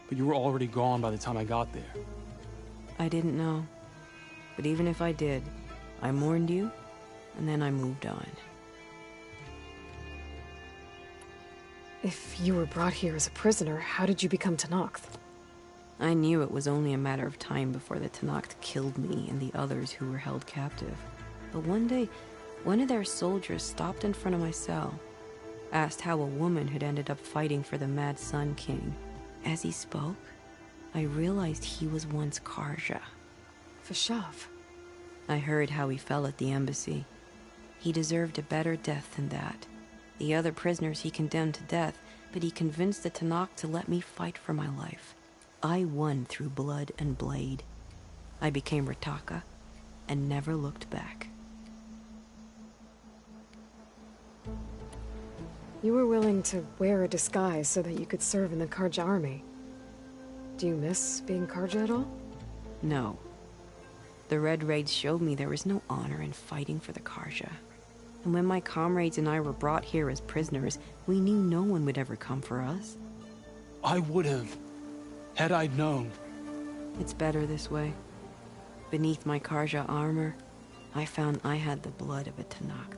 But you were already gone by the time I got there. I didn't know. But even if I did, I mourned you, and then I moved on. If you were brought here as a prisoner, how did you become Tenakth? I knew it was only a matter of time before the Tenakth killed me and the others who were held captive. But one day, one of their soldiers stopped in front of my cell, asked how a woman had ended up fighting for the Mad Sun King. As he spoke, I realized he was once Karja. Vashav. I heard how he fell at the embassy. He deserved a better death than that. The other prisoners he condemned to death, but he convinced the Tenakth to let me fight for my life. I won through blood and blade. I became Rataka, and never looked back. You were willing to wear a disguise so that you could serve in the Karja army. Do you miss being Karja at all? No. The Red Raids showed me there was no honor in fighting for the Karja. And when my comrades and I were brought here as prisoners, we knew no one would ever come for us. I would have, had I known. It's better this way. Beneath my Karja armor, I found I had the blood of a Tenakth.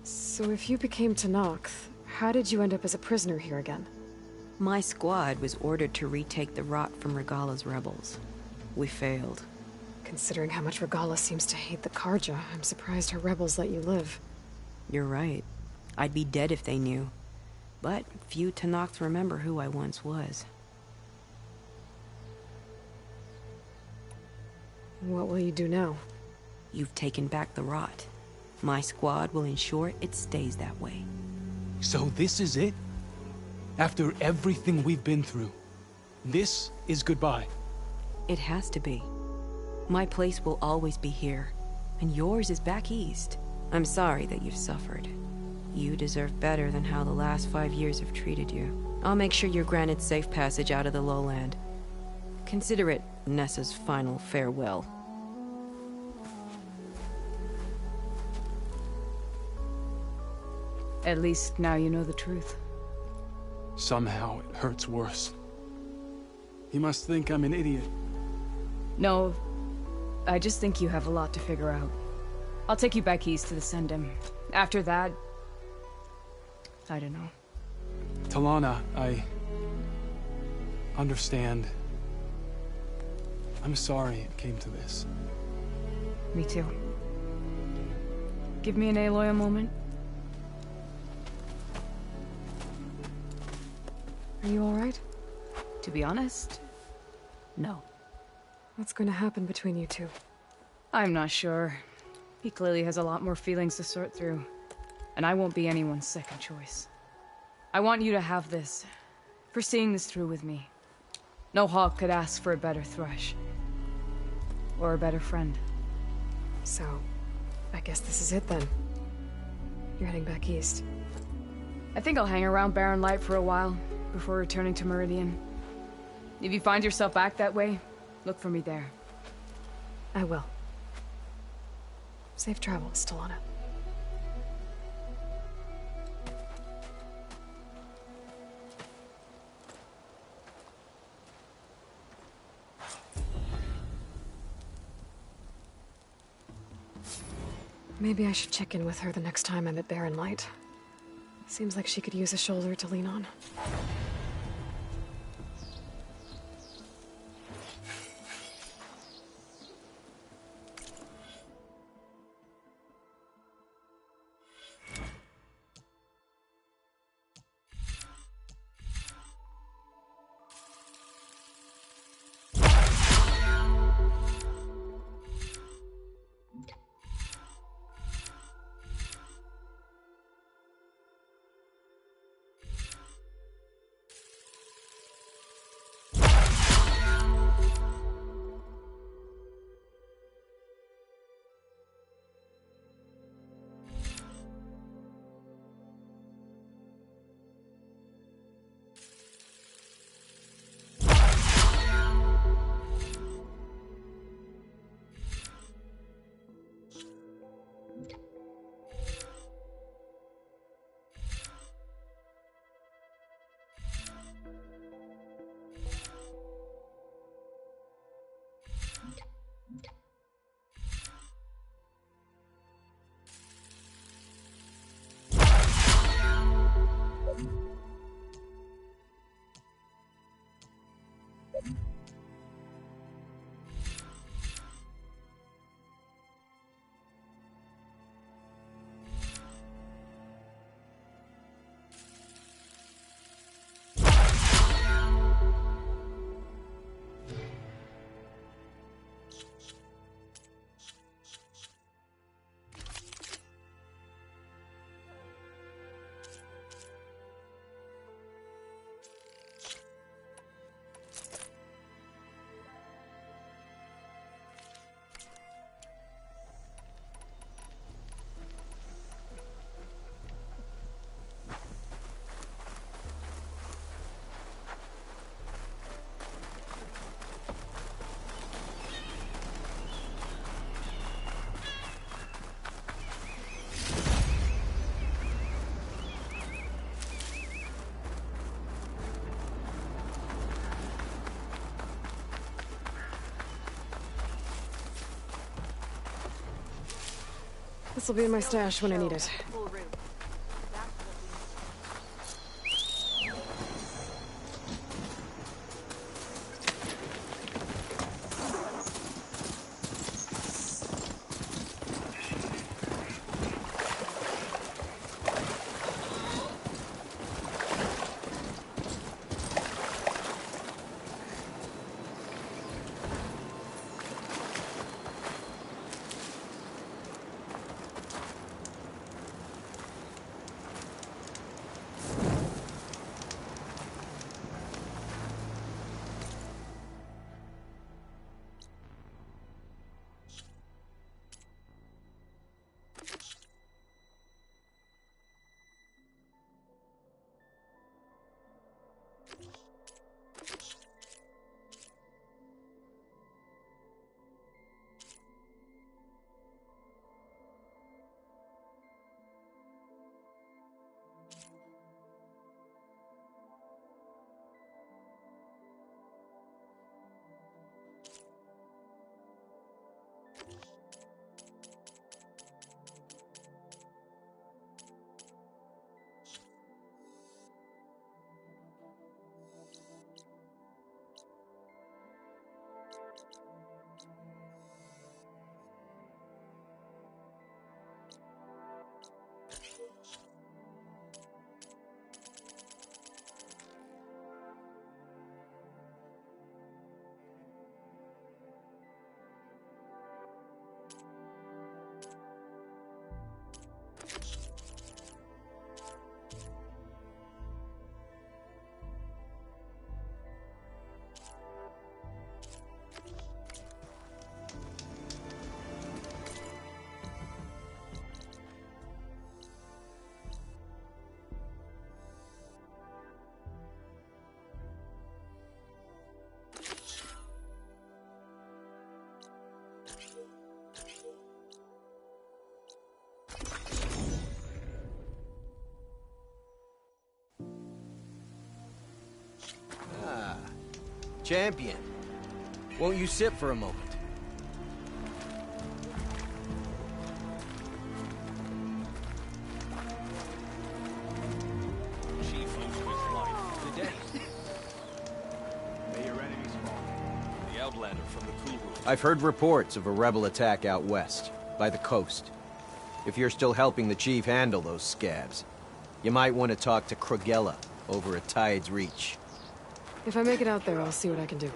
So if you became Tenakth, how did you end up as a prisoner here again? My squad was ordered to retake the Rot from Regala's rebels. We failed. Considering how much Regala seems to hate the Karja, I'm surprised her rebels let you live. You're right. I'd be dead if they knew. But few Tenakths remember who I once was. What will you do now? You've taken back the Rot. My squad will ensure it stays that way. So this is it? After everything we've been through, this is goodbye? It has to be. My place will always be here, and yours is back east. I'm sorry that you've suffered. You deserve better than how the last 5 years have treated you. I'll make sure you're granted safe passage out of the lowland. Consider it Nessa's final farewell. At least now you know the truth. Somehow it hurts worse. He must think I'm an idiot. No, I just think you have a lot to figure out. I'll take you back east to the Sendem. After that... I don't know. Talana, I... understand. I'm sorry it came to this. Me too. Give me an Aloy a moment. Are you alright? To be honest, no. What's going to happen between you two? I'm not sure. He clearly has a lot more feelings to sort through. And I won't be anyone's second choice. I want you to have this. For seeing this through with me. No hawk could ask for a better thrush. Or a better friend. So, I guess this is it then. You're heading back east. I think I'll hang around Barren Light for a while, before returning to Meridian. If you find yourself back that way, look for me there. I will. Safe travels, Talana. Maybe I should check in with her the next time I'm at Barren Light. Seems like she could use a shoulder to lean on. This will be in my stash when I need it. Champion, won't you sit for a moment? Chief owes you his life today. May your enemies fall. The Outlander from the Cool Room. I've heard reports of a rebel attack out west, by the coast. If you're still helping the chief handle those scabs, you might want to talk to Krogella over at Tide's Reach. If I make it out there, I'll see what I can do.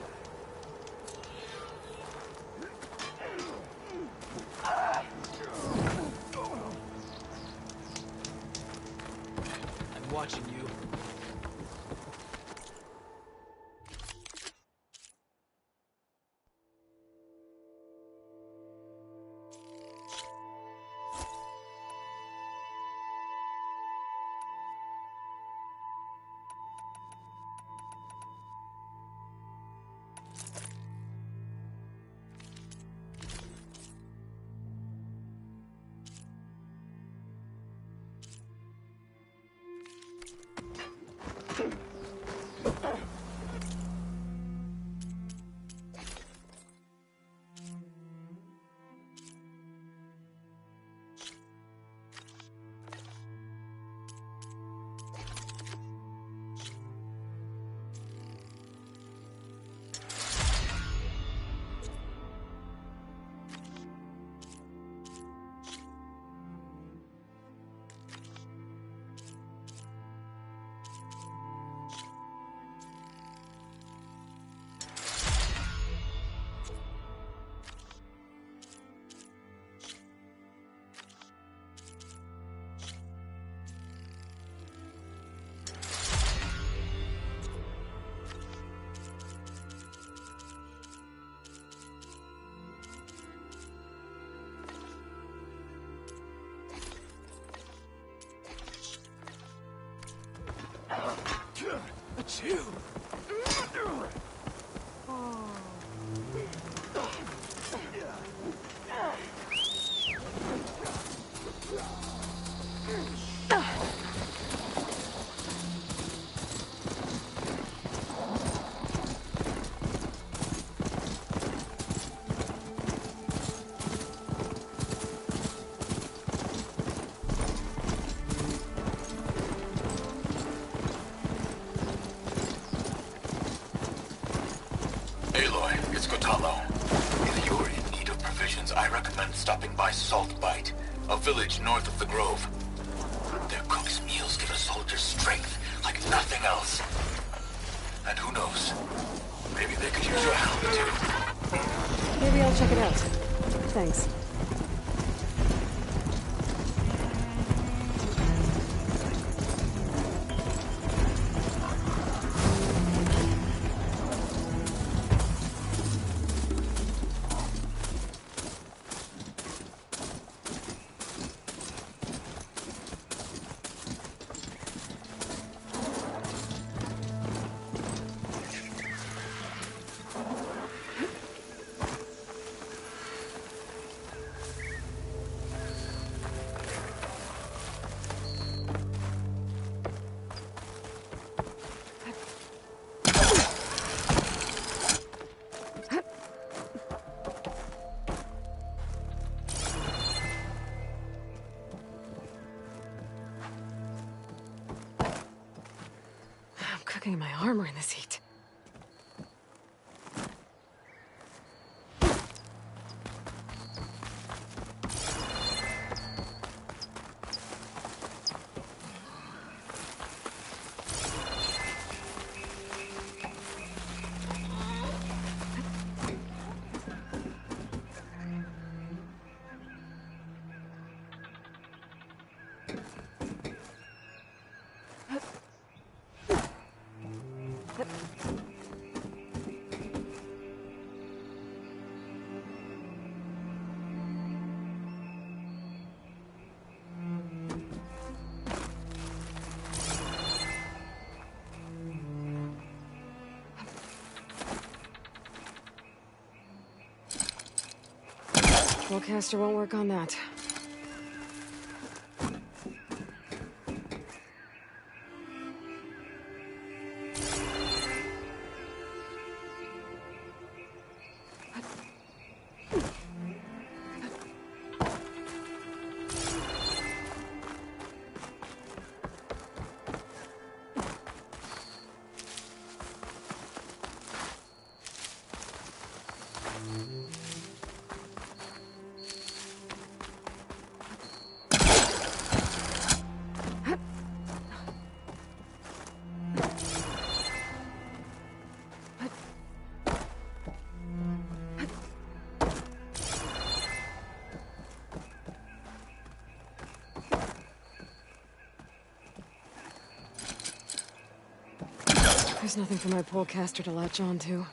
I'm watching you. I recommend stopping by Saltbite, a village north of the Grove. Their cook's meals give a soldier strength like nothing else. And who knows, maybe they could use your help too. Maybe I'll check it out. Thanks. Cooking my armor in this heat. Spellcaster won't work on that. There's nothing for my polecaster to latch on to.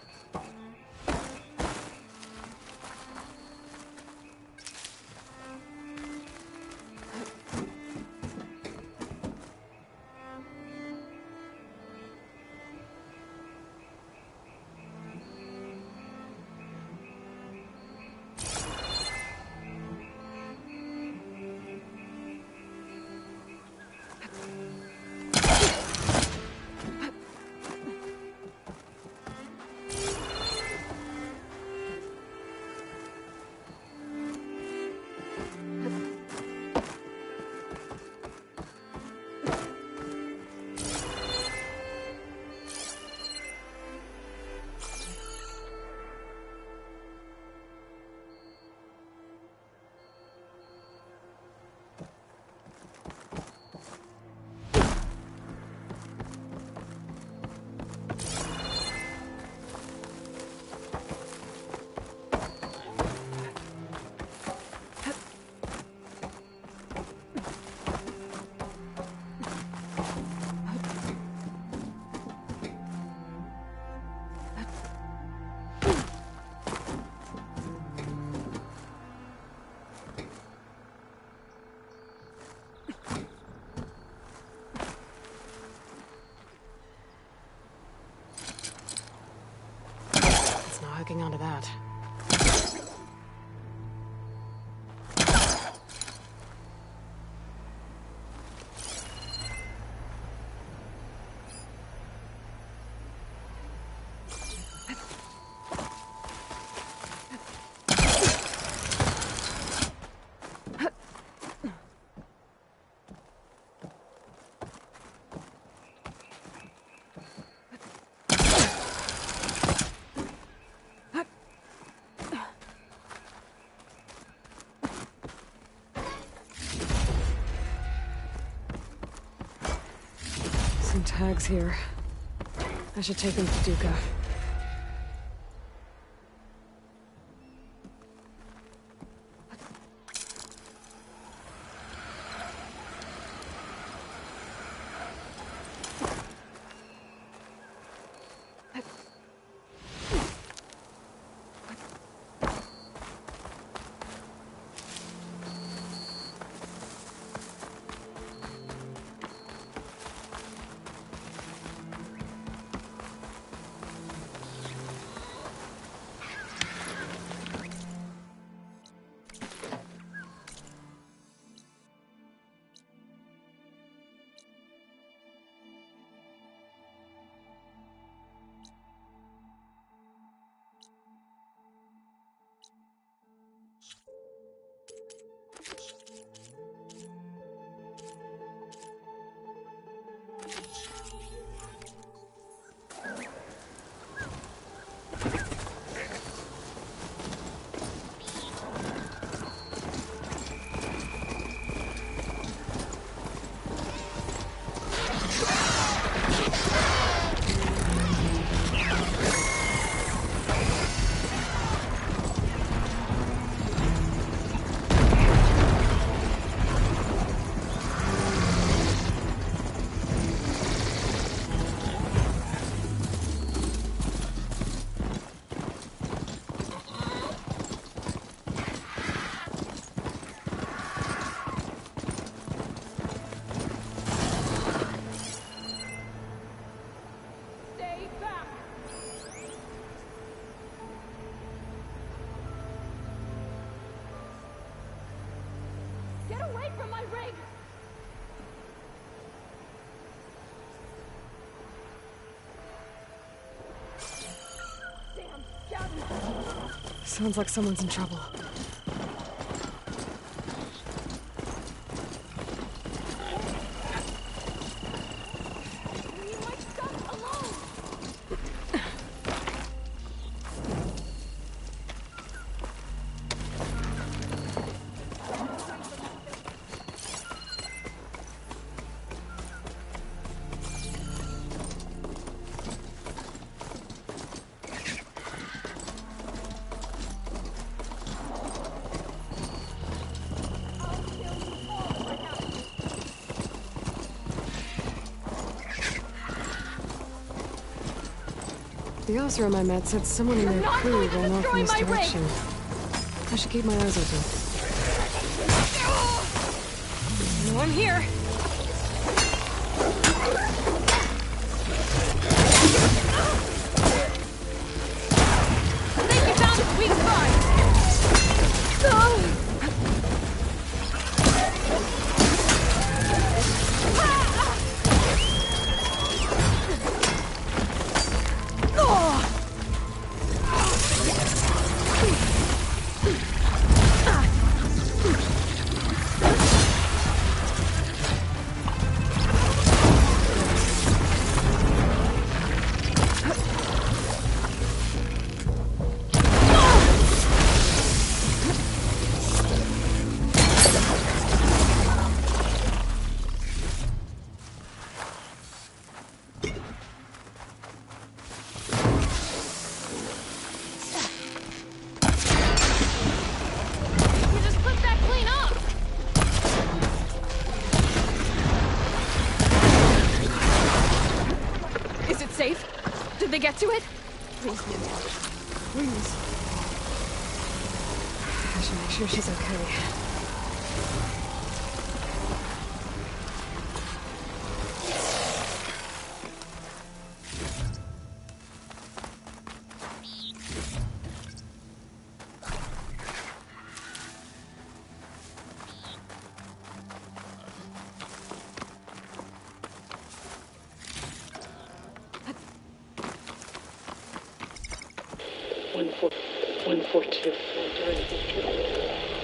Hooking onto that. Some tags here. I should take them to Duca. Sounds like someone's in trouble. The Osram I met said someone in their crew ran off in this direction. I should keep my eyes open. No one here. I think you found a sweet spot. Did they get to it? Please, Mindy. Please. I should make sure she's okay.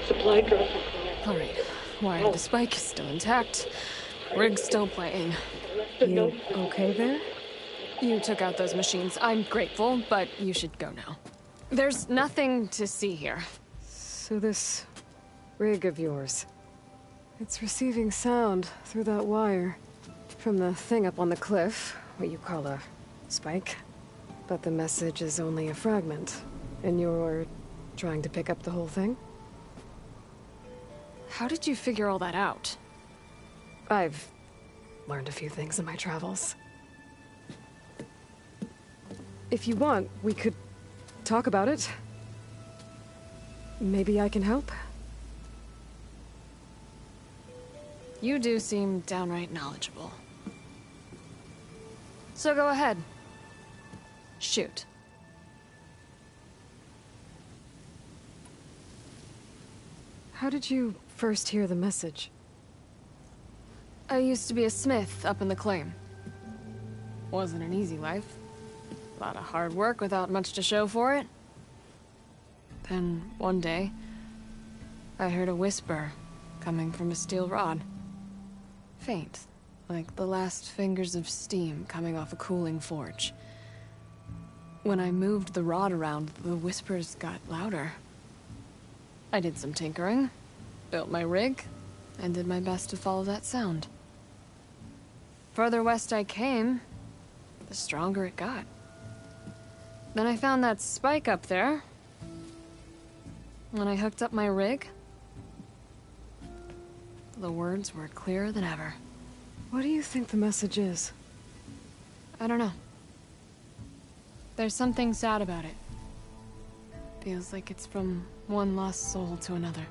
Supply drop. All right. Wire the spike is still intact. Rig's still playing. You okay there? You took out those machines. I'm grateful, but you should go now. There's nothing to see here. So this rig of yours, it's receiving sound through that wire from the thing up on the cliff, what you call a spike. But the message is only a fragment, and you're trying to pick up the whole thing? How did you figure all that out? I've learned a few things in my travels. If you want, we could talk about it. Maybe I can help? You do seem downright knowledgeable. So go ahead. Shoot. How did you first hear the message? I used to be a smith up in the claim. Wasn't an easy life. A lot of hard work without much to show for it. Then, one day, I heard a whisper coming from a steel rod. Faint, like the last fingers of steam coming off a cooling forge. When I moved the rod around, the whispers got louder. I did some tinkering, built my rig, and did my best to follow that sound. Further west I came, the stronger it got. Then I found that spike up there. When I hooked up my rig, the words were clearer than ever. What do you think the message is? I don't know. There's something sad about it. Feels like it's from one lost soul to another.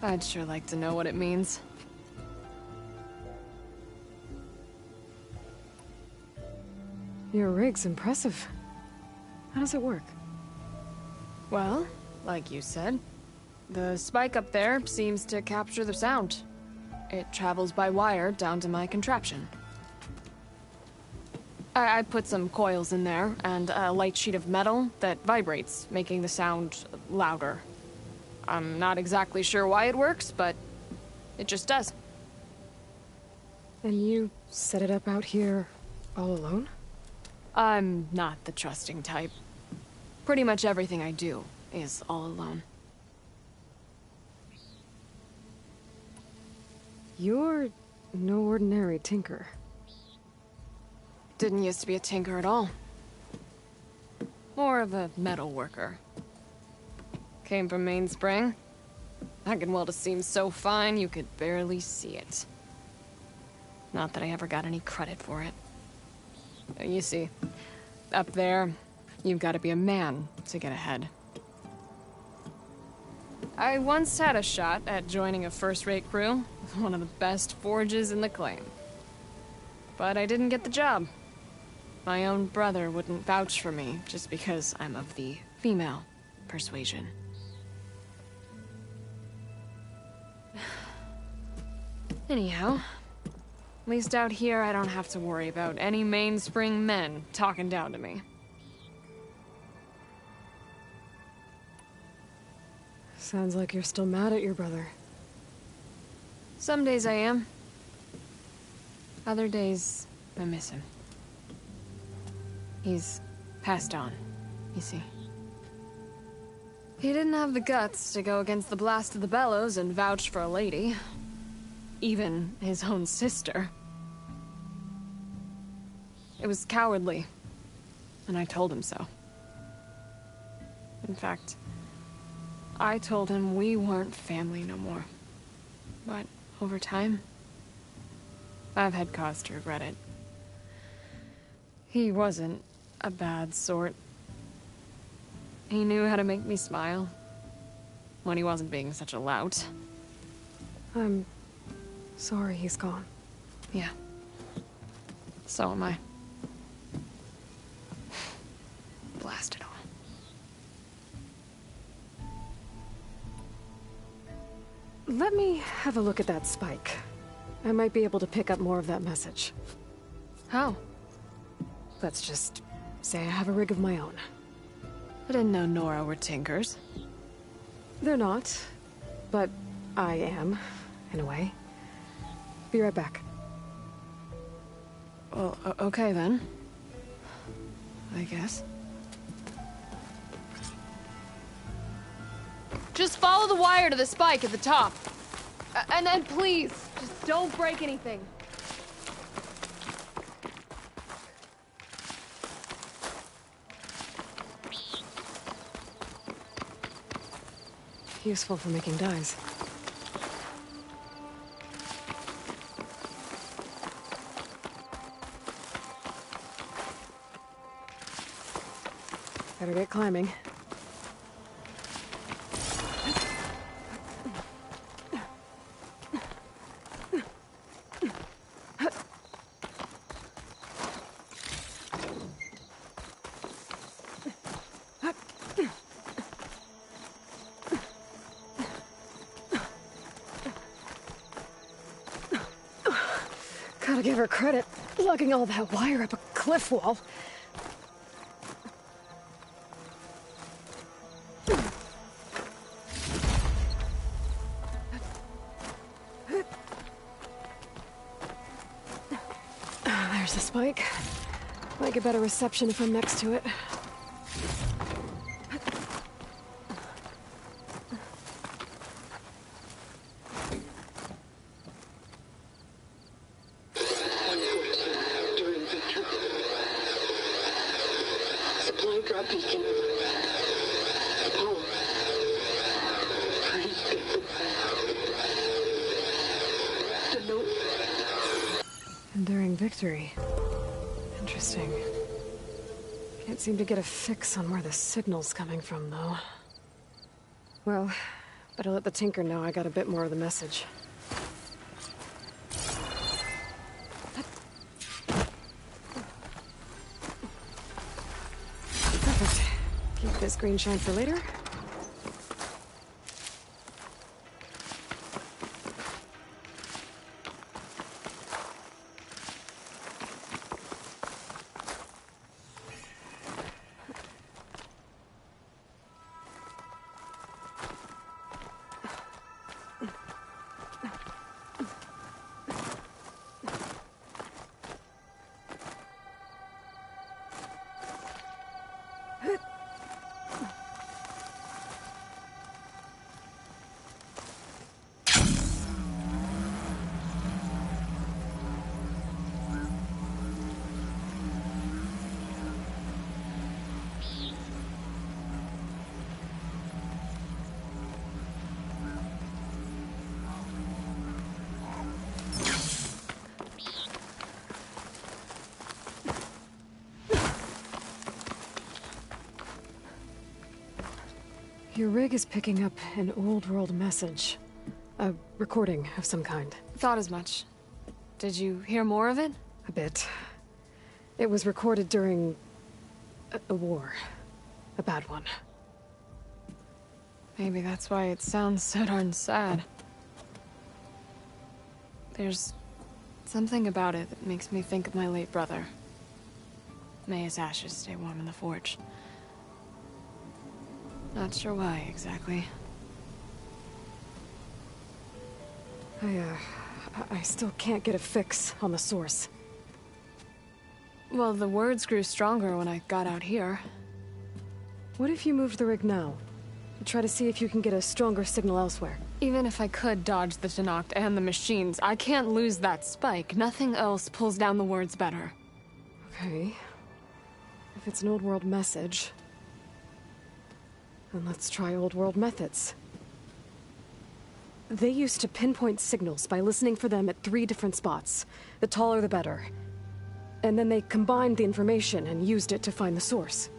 I'd sure like to know what it means. Your rig's impressive. How does it work? Well, like you said, the spike up there seems to capture the sound. It travels by wire down to my contraption. I put some coils in there and a light sheet of metal that vibrates, making the sound louder. I'm not exactly sure why it works, but it just does. And you set it up out here all alone? I'm not the trusting type. Pretty much everything I do is all alone. You're no ordinary tinker. Didn't used to be a tinker at all. More of a metal worker. Came from Mainspring. That can weld a seam so fine you could barely see it. Not that I ever got any credit for it. You see, up there, you've got to be a man to get ahead. I once had a shot at joining a first-rate crew with one of the best forges in the claim. But I didn't get the job. My own brother wouldn't vouch for me just because I'm of the female persuasion. Anyhow, at least out here I don't have to worry about any mainspring men talking down to me. Sounds like you're still mad at your brother. Some days I am. Other days, I miss him. He's passed on, you see. He didn't have the guts to go against the blast of the bellows and vouch for a lady. Even his own sister. It was cowardly, and I told him so. In fact, I told him we weren't family no more. But over time, I've had cause to regret it. He wasn't a bad sort. He knew how to make me smile when he wasn't being such a lout. I'm sorry he's gone. Yeah. So am I. Blast it all. Let me have a look at that spike. I might be able to pick up more of that message. How? Let's just say I have a rig of my own. I didn't know Nora were tinkers. They're not, but I am, in a way. Be right back. Well, okay then. I guess. Just follow the wire to the spike at the top. And then please, just don't break anything. Useful for making dyes. Better get climbing. Gotta give her credit, lugging all that wire up a cliff wall. There's the spike. Might get better reception if I'm next to it. Enduring victory. Interesting. Can't seem to get a fix on where the signal's coming from, though. Well, better let the Tinker know I got a bit more of the message. Perfect. Keep this green shine for later. Your rig is picking up an old world message. A recording of some kind. Thought as much. Did you hear more of it? A bit. It was recorded during a war. A bad one. Maybe that's why it sounds so darn sad. There's something about it that makes me think of my late brother. May his ashes stay warm in the forge. Not sure why, exactly. I still can't get a fix on the source. Well, the words grew stronger when I got out here. What if you moved the rig now? Try to see if you can get a stronger signal elsewhere. Even if I could dodge the Tenakth and the machines, I can't lose that spike. Nothing else pulls down the words better. Okay. If it's an old world message, then let's try old world methods. They used to pinpoint signals by listening for them at 3 different spots. The taller the better. And then they combined the information and used it to find the source.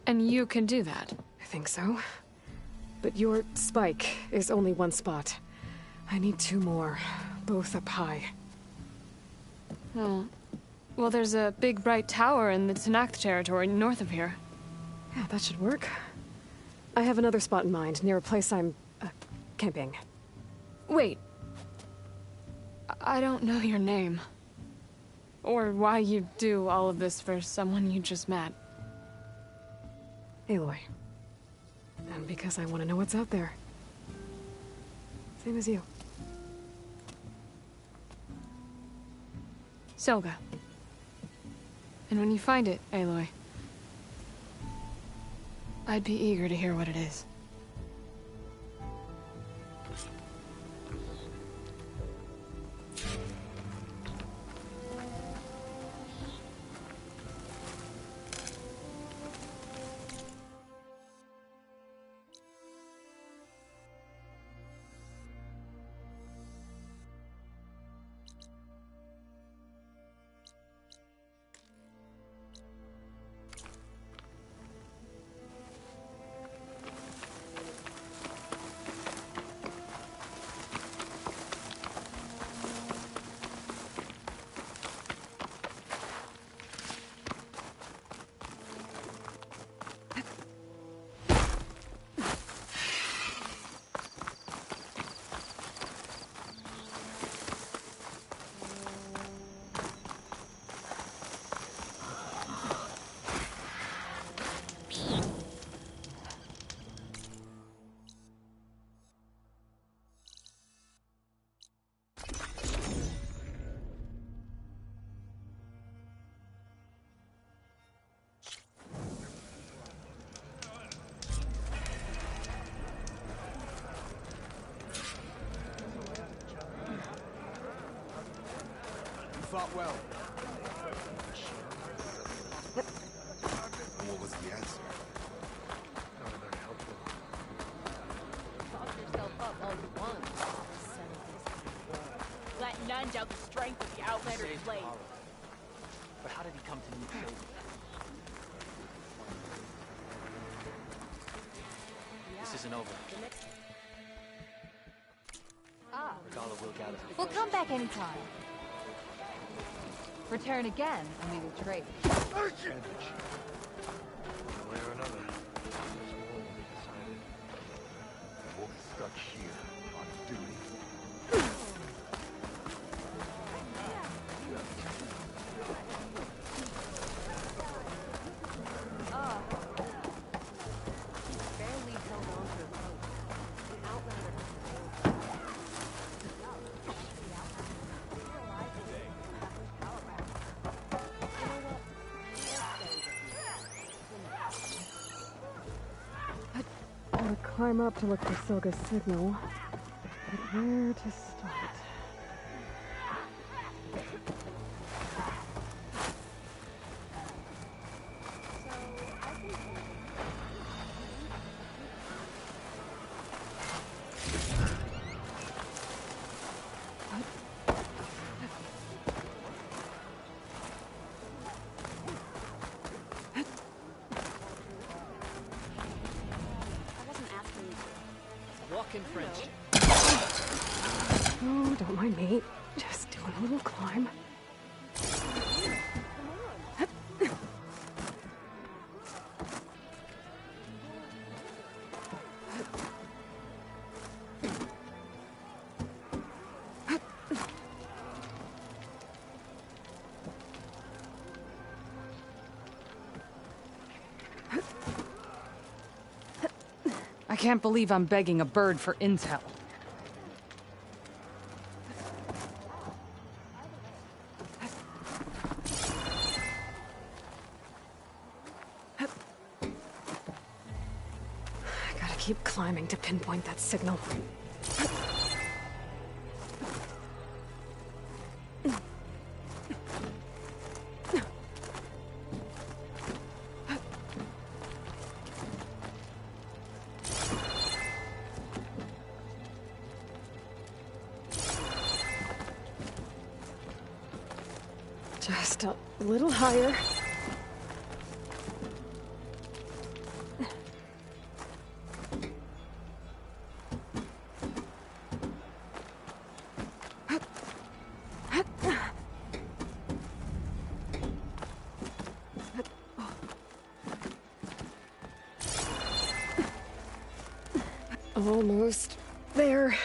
And you can do that? I think so. But your spike is only 1 spot. I need 2 more, both up high. Oh. Well, there's a big bright tower in the Tenakth territory north of here. Yeah, that should work. I have another spot in mind, near a place I'm, camping. Wait. I don't know your name. Or why you do all of this for someone you just met. Aloy. And because I want to know what's out there. Same as you. Selga. And when you find it, Aloy, I'd be eager to hear what it is. Fought well. What was the answer? Not very helpful. Talk yourself up all you want. Let none doubt the strength of the Outlander's blade. But how did he come to New Haven? This isn't over. Regala will gather. We'll come back anytime. Return again, and we will trade. One way or another, this war will be decided. We'll be stuck here on duty. Barely held on to a boat. The Outlander. I would climb up to look for Silga's signal. But where to start? walking French. Oh, don't mind me. Just doing a little climb. I can't believe I'm begging a bird for intel. Gotta keep climbing to pinpoint that signal. Just a little higher. Almost there.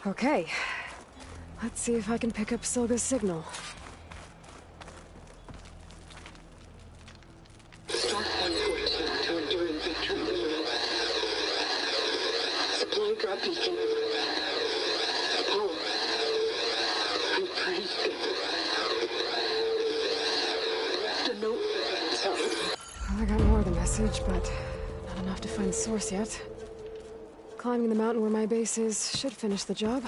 Okay. Let's see if I can pick up Silga's signal. Supply drop beacon. Paul. I'm pretty good. The note. Well, I got more of the message, but not enough to find the source yet. Climbing the mountain where my base is should finish the job.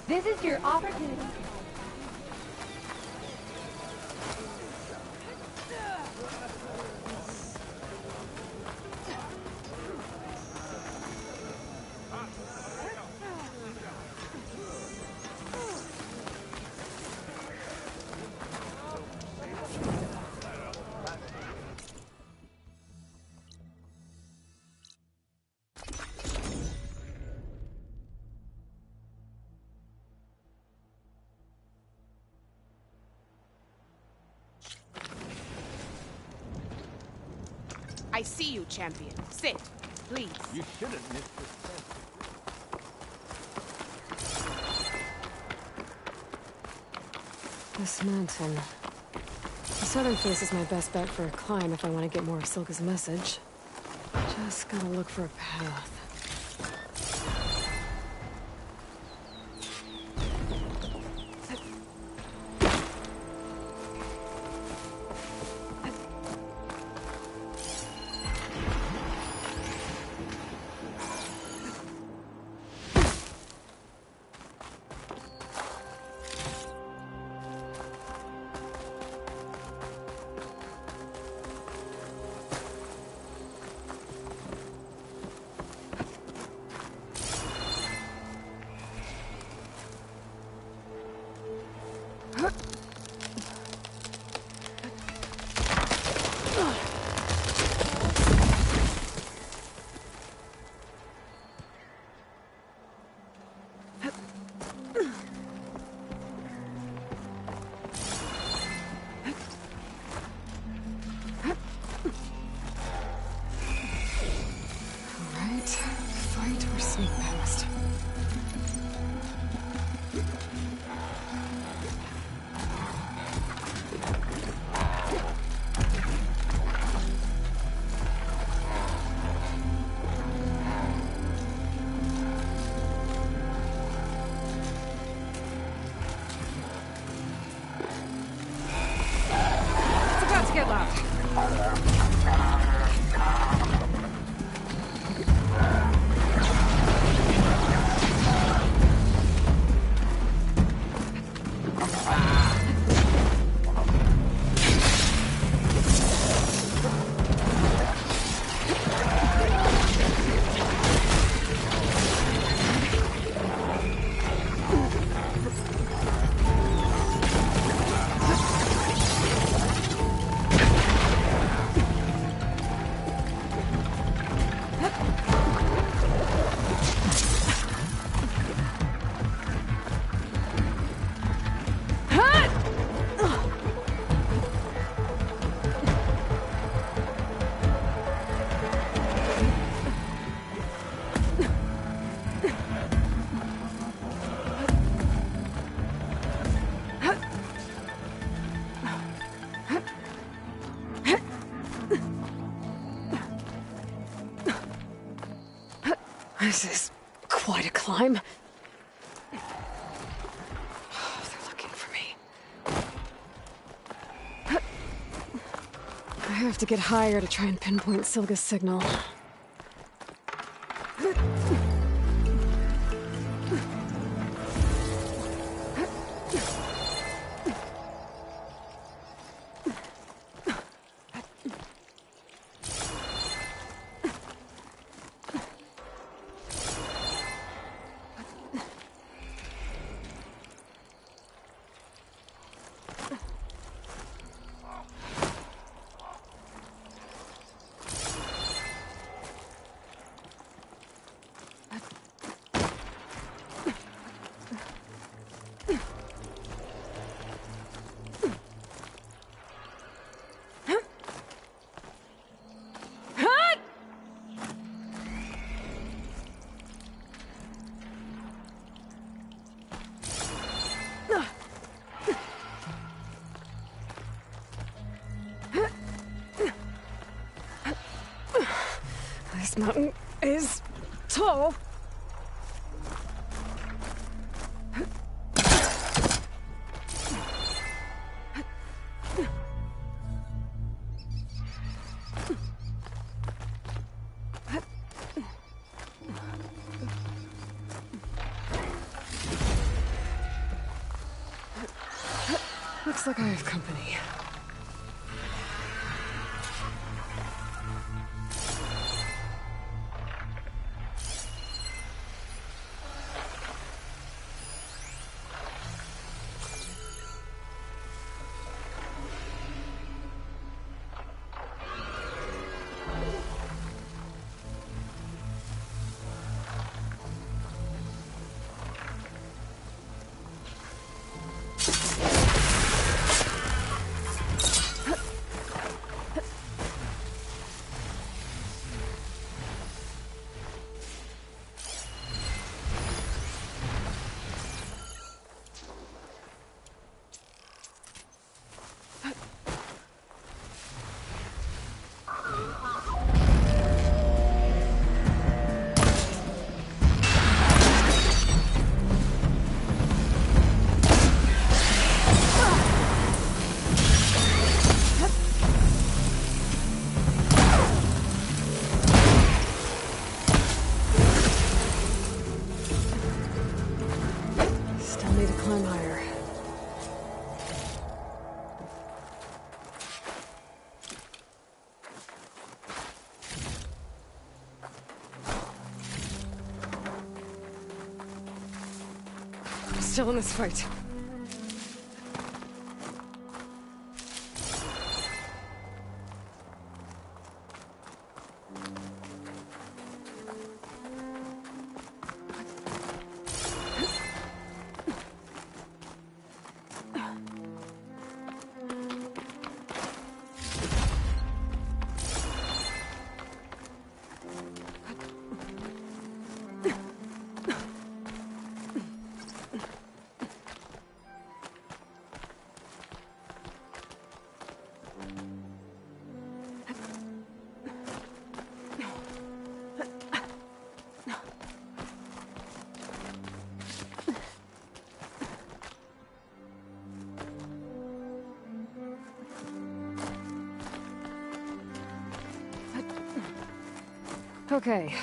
This is your opportunity. I see you, champion. Sit, please. You shouldn't miss this test. This mountain. The southern face is my best bet for a climb if I want to get more of Silga's message. Just gotta look for a path. This is quite a climb. They're looking for me. I have to get higher to try and pinpoint Silga's signal. This mountain is tall. Looks like I have company. Still in this fight. Okay,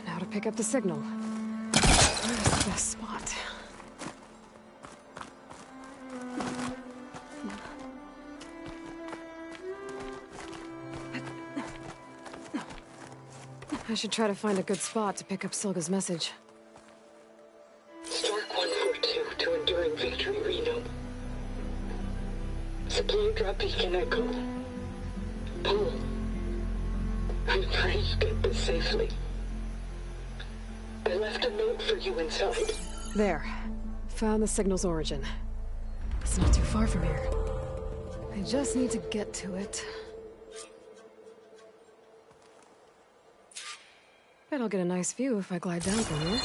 now to pick up the signal. Where's the best spot? I should try to find a good spot to pick up Silga's message. Stark 142 to Enduring Victory, Reno. Supply drop beacon Echo. Paul. I'm trying to get this safely. I left a note for you inside. There. Found the signal's origin. It's not too far from here. I just need to get to it. Bet I'll get a nice view if I glide down from here.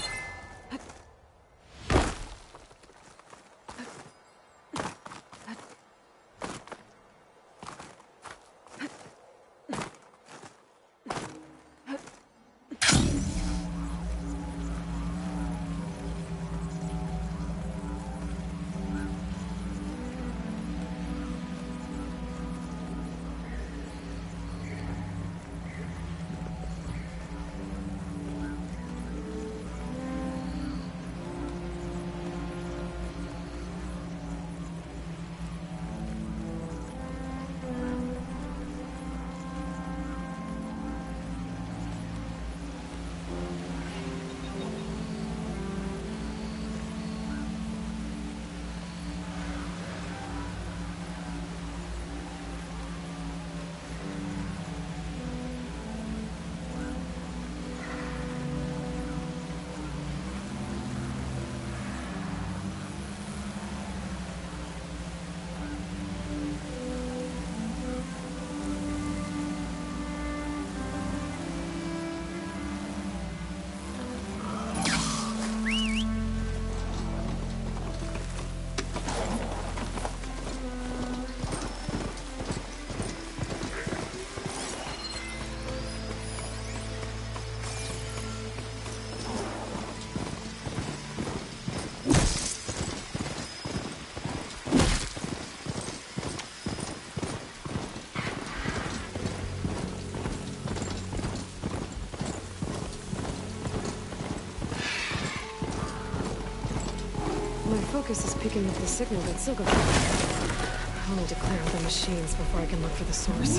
My focus is picking up the signal that Silga gave. I'll need to clear out the machines before I can look for the source.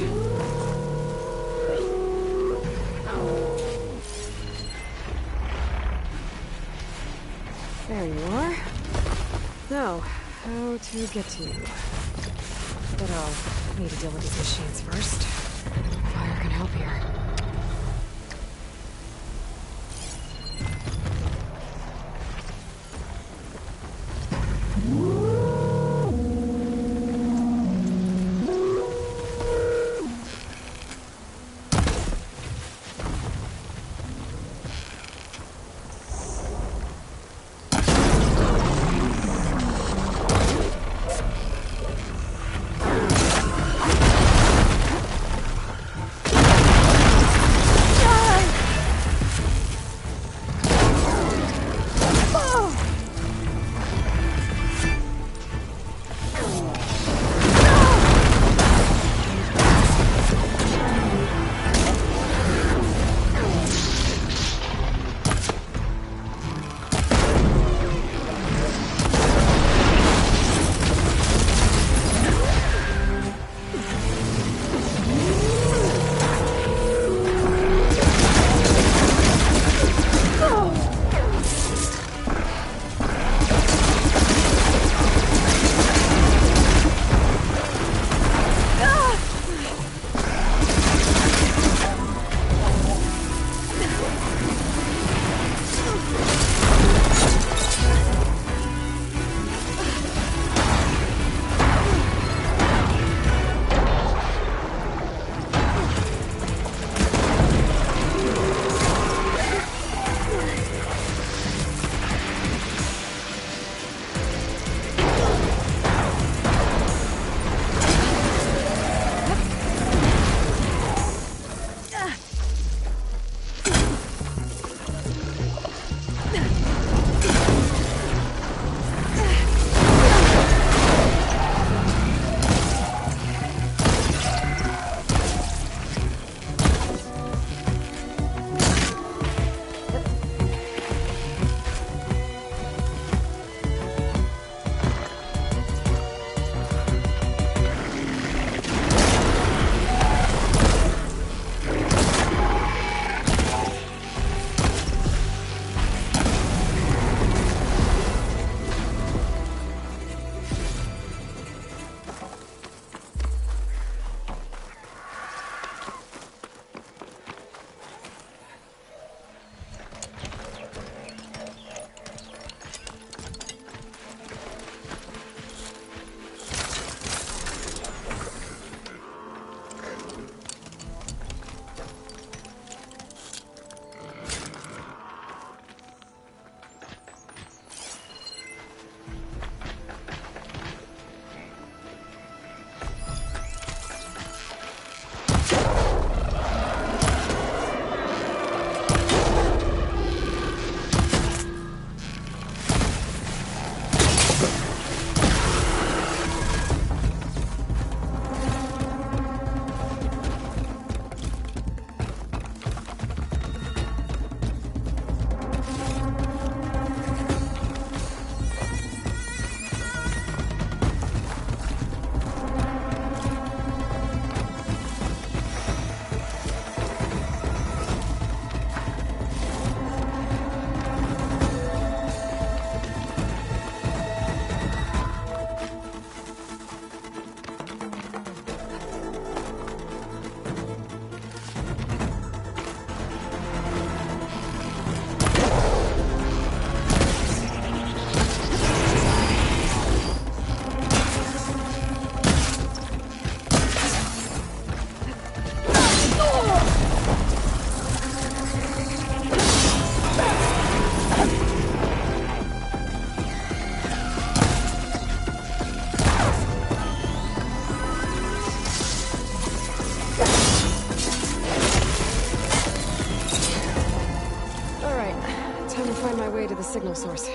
There you are. Now, how to get to you? But I'll need to deal with these machines first. Fire can help here. To the signal source.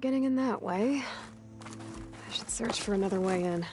getting in that way. I should search for another way in.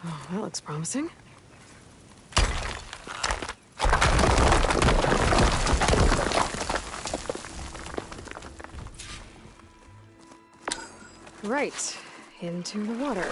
Oh, that looks promising. Right, into the water.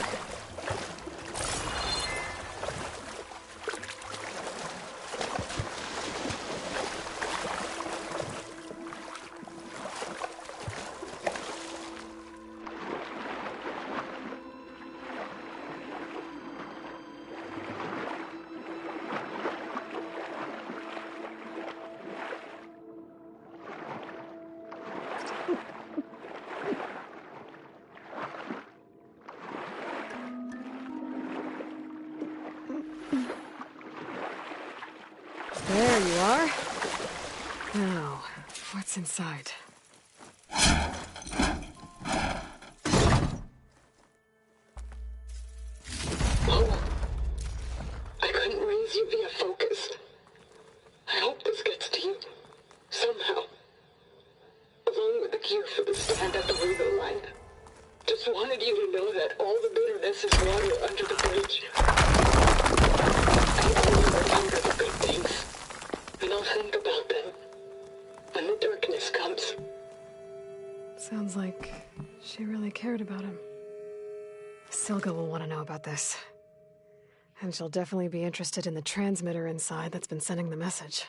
There you are. Now, what's inside? Oh, I couldn't raise you via focus. I hope this gets to you, somehow. Along with the cue for the stand at the river line. Just wanted you to know that all the bitterness is water under the bridge. I only remember the good things, and I'll think about them when the darkness comes. Sounds like she really cared about him. Silga will want to know about this. And she'll definitely be interested in the transmitter inside that's been sending the message.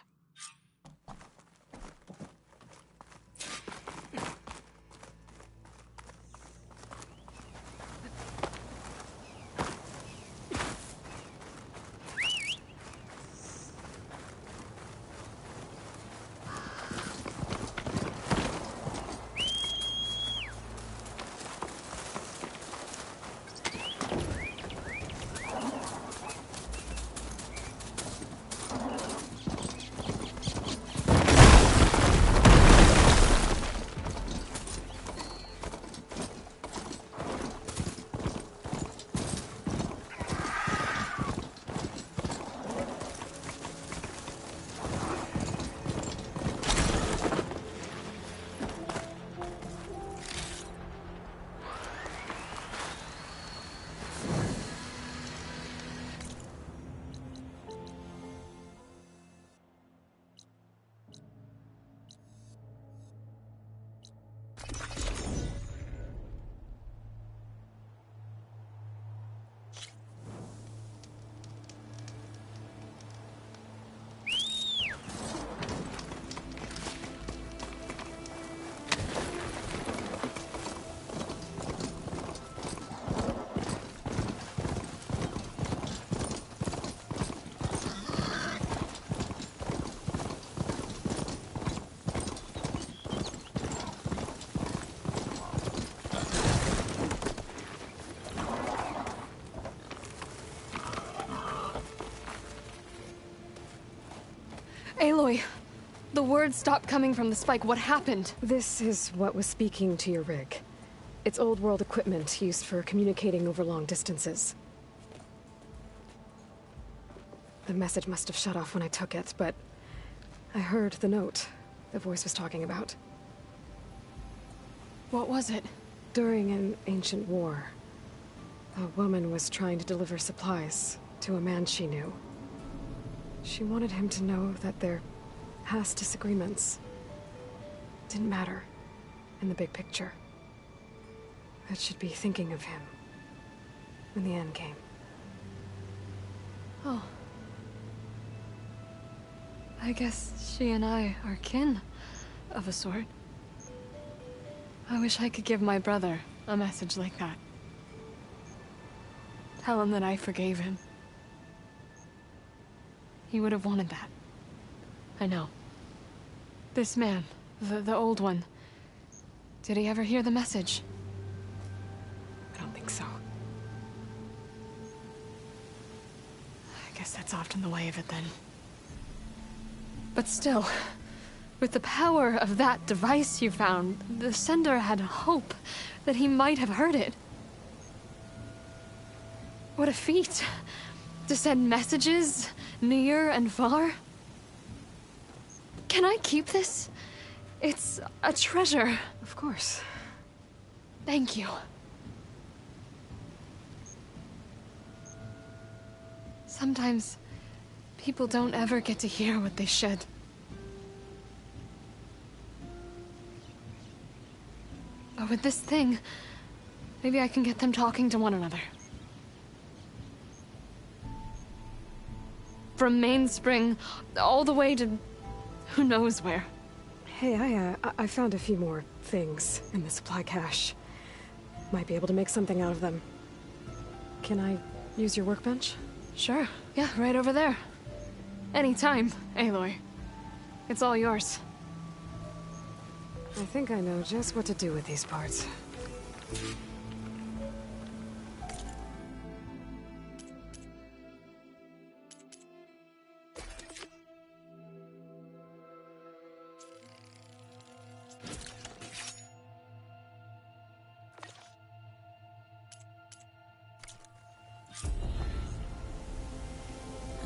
The words stopped coming from the spike. What happened? This is what was speaking to your rig. It's old world equipment used for communicating over long distances. The message must have shut off when I took it, but I heard the note the voice was talking about. What was it? During an ancient war, a woman was trying to deliver supplies to a man she knew. She wanted him to know that their past disagreements didn't matter in the big picture. That she'd be thinking of him when the end came. Oh. I guess she and I are kin, of a sort. I wish I could give my brother a message like that. Tell him that I forgave him. He would have wanted that. I know. This man, the old one, did he ever hear the message? I don't think so. I guess that's often the way of it then. But still, with the power of that device you found, the sender had hope that he might have heard it. What a feat! To send messages near and far. Can I keep this? It's a treasure. Of course. Thank you. Sometimes people don't ever get to hear what they should. But with this thing, maybe I can get them talking to one another. From Mainspring, all the way to who knows where. Hey, I found a few more things in the supply cache. Might be able to make something out of them. Can I use your workbench? Sure. Yeah, right over there. Anytime, Aloy. It's all yours. I think I know just what to do with these parts.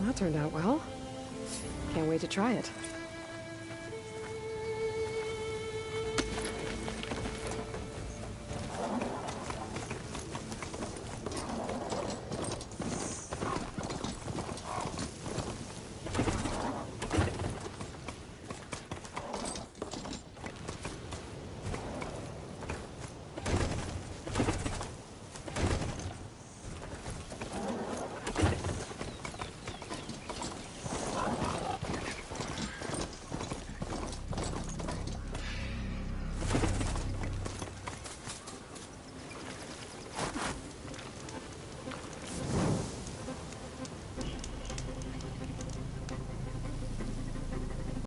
That turned out well. Can't wait to try it.